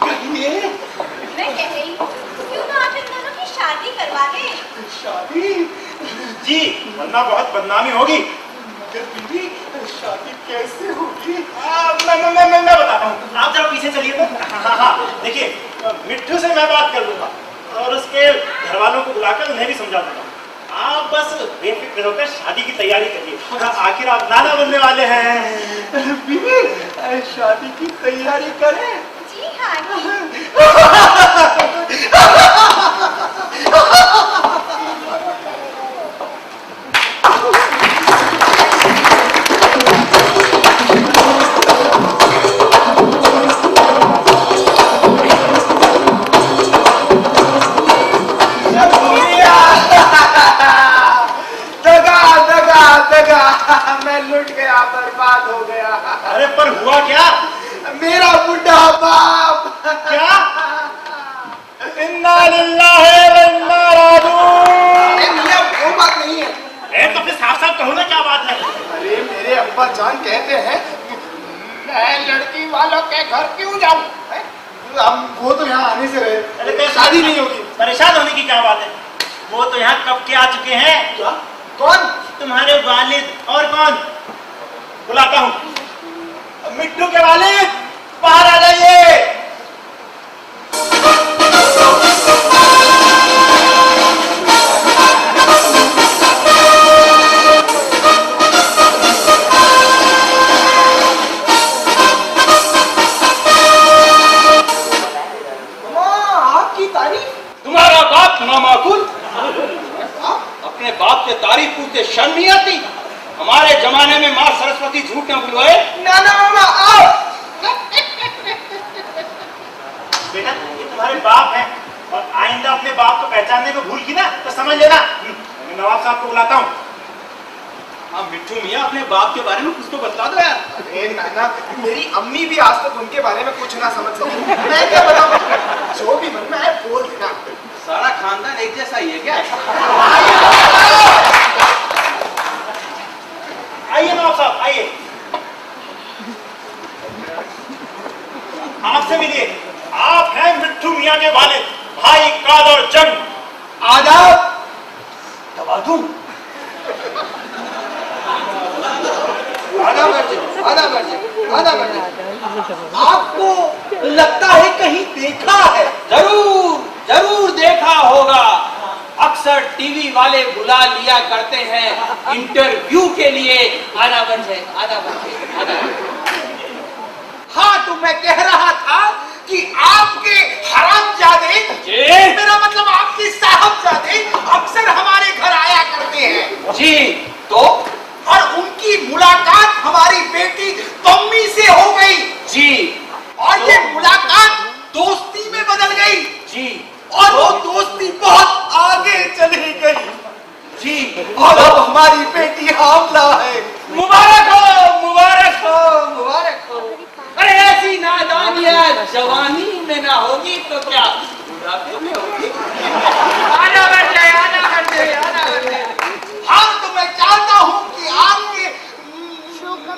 कहिए। मैं कह रही हूँ, क्यों ना आप इन दोनों की शादी करवा दें? शादी? जी, वरना बहुत बदनामी होगी। मगर बीवी, शादी कैसे होगी? मैं बताता हूँ, आप जरा पीछे चलिए तो। हाँ, देखिए, मिट्टू से मैं बात कर लूंगा और उसके घर वालों को बुलाकर उन्हें भी समझा दूंगा। आप बस बेफिक्र होकर शादी की तैयारी करिए, आखिर आप नाना बनने वाले हैं। बीवी, शादी की तैयारी करें? जी हाँ। मैं लुट गया, बर्बाद हो गया। अरे पर हुआ क्या? मेरा बुढ़ा बाप। क्या? इन्ना लिल्लाहि व इन्ना राजिऊन। वो बात नहीं है। तो फिर अब्बा जान कहते हैं मैं लड़की वालों के घर क्यों जाऊं? हम वो तो यहाँ आने से रहे, अरे शादी नहीं होगी। परेशान होने की क्या बात है? वो तो यहाँ कब के आ चुके हैं। क्या? कौन? तुम्हारे वालिद। और कौन? बुलाता हूँ। मिट्टू के वालिद, बाहर आ जाइए। तुम्हारा बाप नामाकुल, अपने बाप के तारीफ पूछते शर्म नहीं आती? हमारे जमाने में माँ सरस्वती झूठ न बुलवाए। ना मामा आओ। बेटा ये तुम्हारे बाप हैं और आइंदा अपने बाप को पहचानने को भूल की ना तो समझ लेना। मैं नवाब साहब को बुलाता हूँ। हाँ मिट्टू मियाँ, अपने बाप के बारे में कुछ तो बता दो यार। अरे नाना, मेरी अम्मी भी आज तक उनके बारे में कुछ ना समझ सकी, मैं क्या बताऊं? जो भी मन में है बोल देना। सारा खानदान एक जैसा ही है क्या? आइए नवाब साहब आइए, आपसे मिलिए। आप हैं मिट्टू मियाँ के वालिद भाई कादर जंग। आदाब। दबा दूं? आधा बर्जे। आपको लगता है कहीं देखा है? जरूर देखा होगा। अक्सर टीवी वाले बुला लिया करते हैं इंटरव्यू के लिए। आधा बर्जे। हाँ तो मैं कह रहा था कि आपके हरामजादे, मेरा मतलब आपके साहबजादे अक्सर हमारे घर आया करते हैं। जी तो? और उनकी मुलाकात हमारी बेटी पम्मी से हो गई। जी। और ये मुलाकात दोस्ती में बदल गई। जी। और वो दोस्ती बहुत आगे चली गई। जी। और अब हमारी बेटी हामला है। मुबारक हो। अरे ऐसी नादानियां जवानी में ना होगी तो क्या बुढ़ापे में होगी? आना बच्चे। हाँ तो मैं चाहता हूँ कि आपके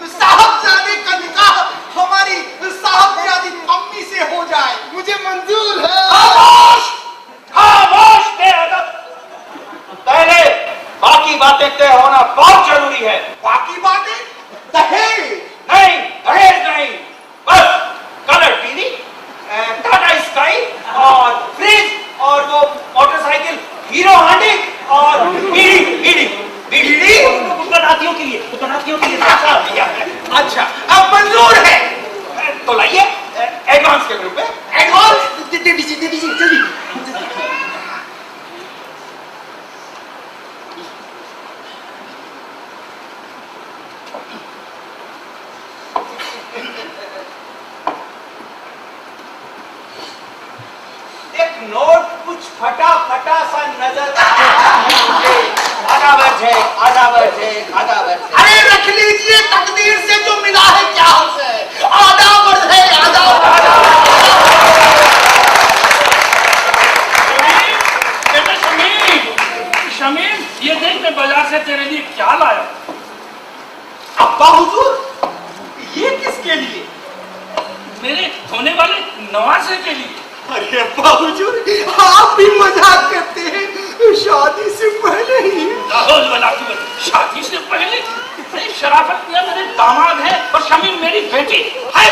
साहबजादे का निकाह हमारी साहबजादी अम्मी से हो जाए। मुझे मंजूर है। खामोश बेअदब। पहले बाकी बातें तय होना बहुत जरूरी है। बाकी बातें? दहेज नहीं, बस कलर टीवी, टाटा स्काई और फ्रिज और वो मोटरसाइकिल हीरो हांडी और बीड़ी बनातियों के लिए अच्छा अब मंजूर है तो लाइए एडवांस के रूप में। एडवांस दे दीजिए जल्दी। एक नोट कुछ फटा सा नजर आधा बर्ज है। अरे रख लीजिए, तकदीर से जो मिला है क्या उसे आधा बर्ज है। शमीम, ये देख मैं बाजार से तेरे लिए क्या लाया। अब्बा हुजूर, ये किसके लिए? मेरे होने वाले नवासे के लिए। अरे अब्बा हुजूर, आप भी मजाक करते हैं। शादी से पहले ही? शादी से पहले? अरे शराफत मियां मेरे दामाद है और शमीम मेरी बेटी है।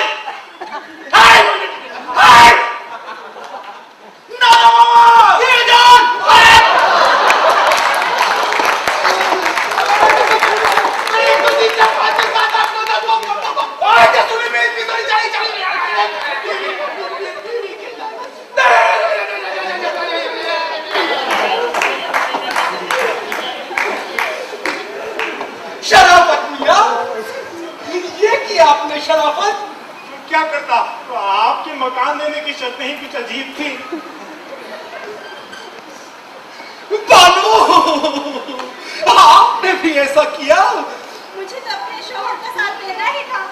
शराफत मियां, ये की आपने शराफत? क्या करता, तो आपके मकान देने की शर्तें ही कुछ अजीब थी। बानू, आपने भी ऐसा किया? मुझे तो अपने शौहर का साथ देना ही था।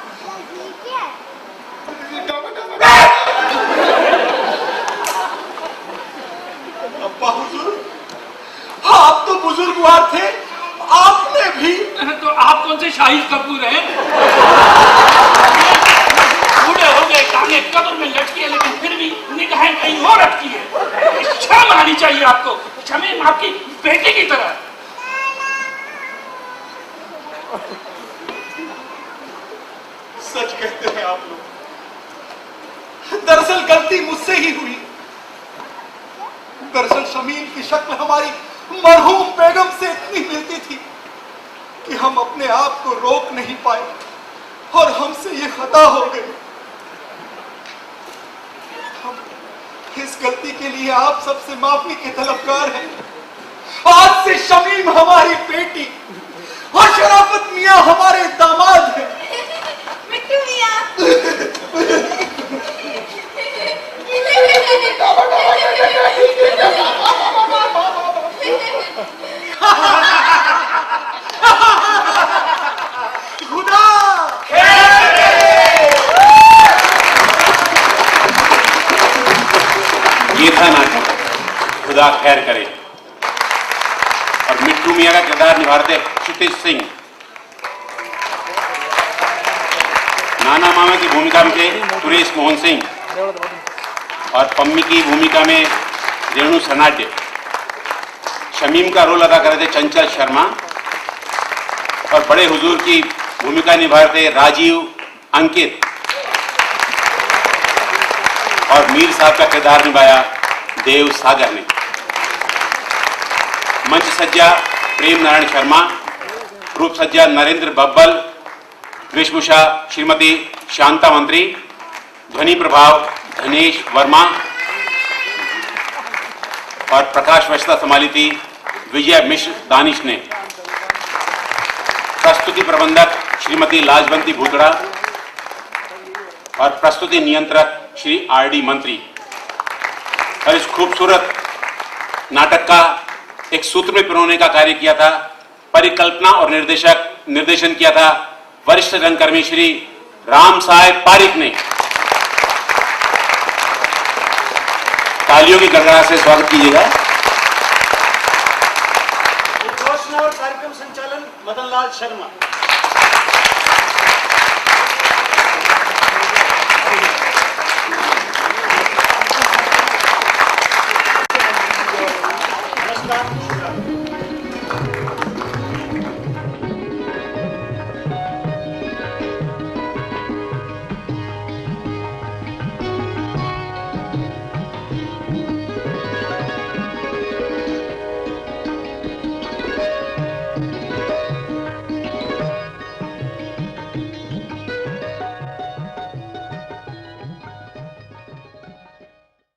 अब्बा हुजूर, आप तो बुजुर्गवार थे, आपने भी। तो आप कौन से शाहिद कपूर हैं? क्यों रखती है? शर्म आनी चाहिए आपको। शमीम आपकी बेटी की तरह। सच कहते हैं आप लोग। दरअसल गलती मुझसे ही हुई। दरअसल शमीम की शक्ल हमारी मरहूम बेगम से इतनी मिलती थी कि हम अपने आप को रोक नहीं पाए और हमसे ये खता हो गई। हम इस गलती के लिए आप सबसे माफी के तलबगार हैं। आज से शमीम हमारी बेटी और शराफत मियां हमारे दामाद हैं। मिट्टू मियां। खुदा ये था नाटक खुदा खैर करे और मिट्टू मियां का किरदार निभाते क्षितिज सिंह। नाना मामा की भूमिका में थे सुरेश मोहन सिंह और पम्मी की भूमिका में रेणु सनाड्य। शमीम का रोल अदा कर रहे थे चंचल शर्मा और बड़े हुजूर की भूमिका निभा रहे थे राजीव अंकित और मीर साहब का किरदार निभाया देव सागर ने। मंच सज्जा प्रेम नारायण शर्मा, रूप सज्जा नरेंद्र बब्बल, वेशभूषा श्रीमती शांता मंत्री, ध्वनि प्रभाव धनेश वर्मा और प्रकाश व्यवस्था संभाली थी विजय मिश्र दानिश ने। प्रस्तुति प्रबंधक श्रीमती लाजवंती भूतड़ा और प्रस्तुति नियंत्रक श्री आर.डी. मंत्री। और इस खूबसूरत नाटक का एक सूत्र में पिरोने का कार्य किया था, परिकल्पना और निर्देशन किया था वरिष्ठ रंगकर्मी श्री राम साहेब पारिक ने। तालियों की गड़गड़ाहट से स्वागत कीजिएगा। घोषणा और कार्यक्रम संचालन मदन लाल शर्मा।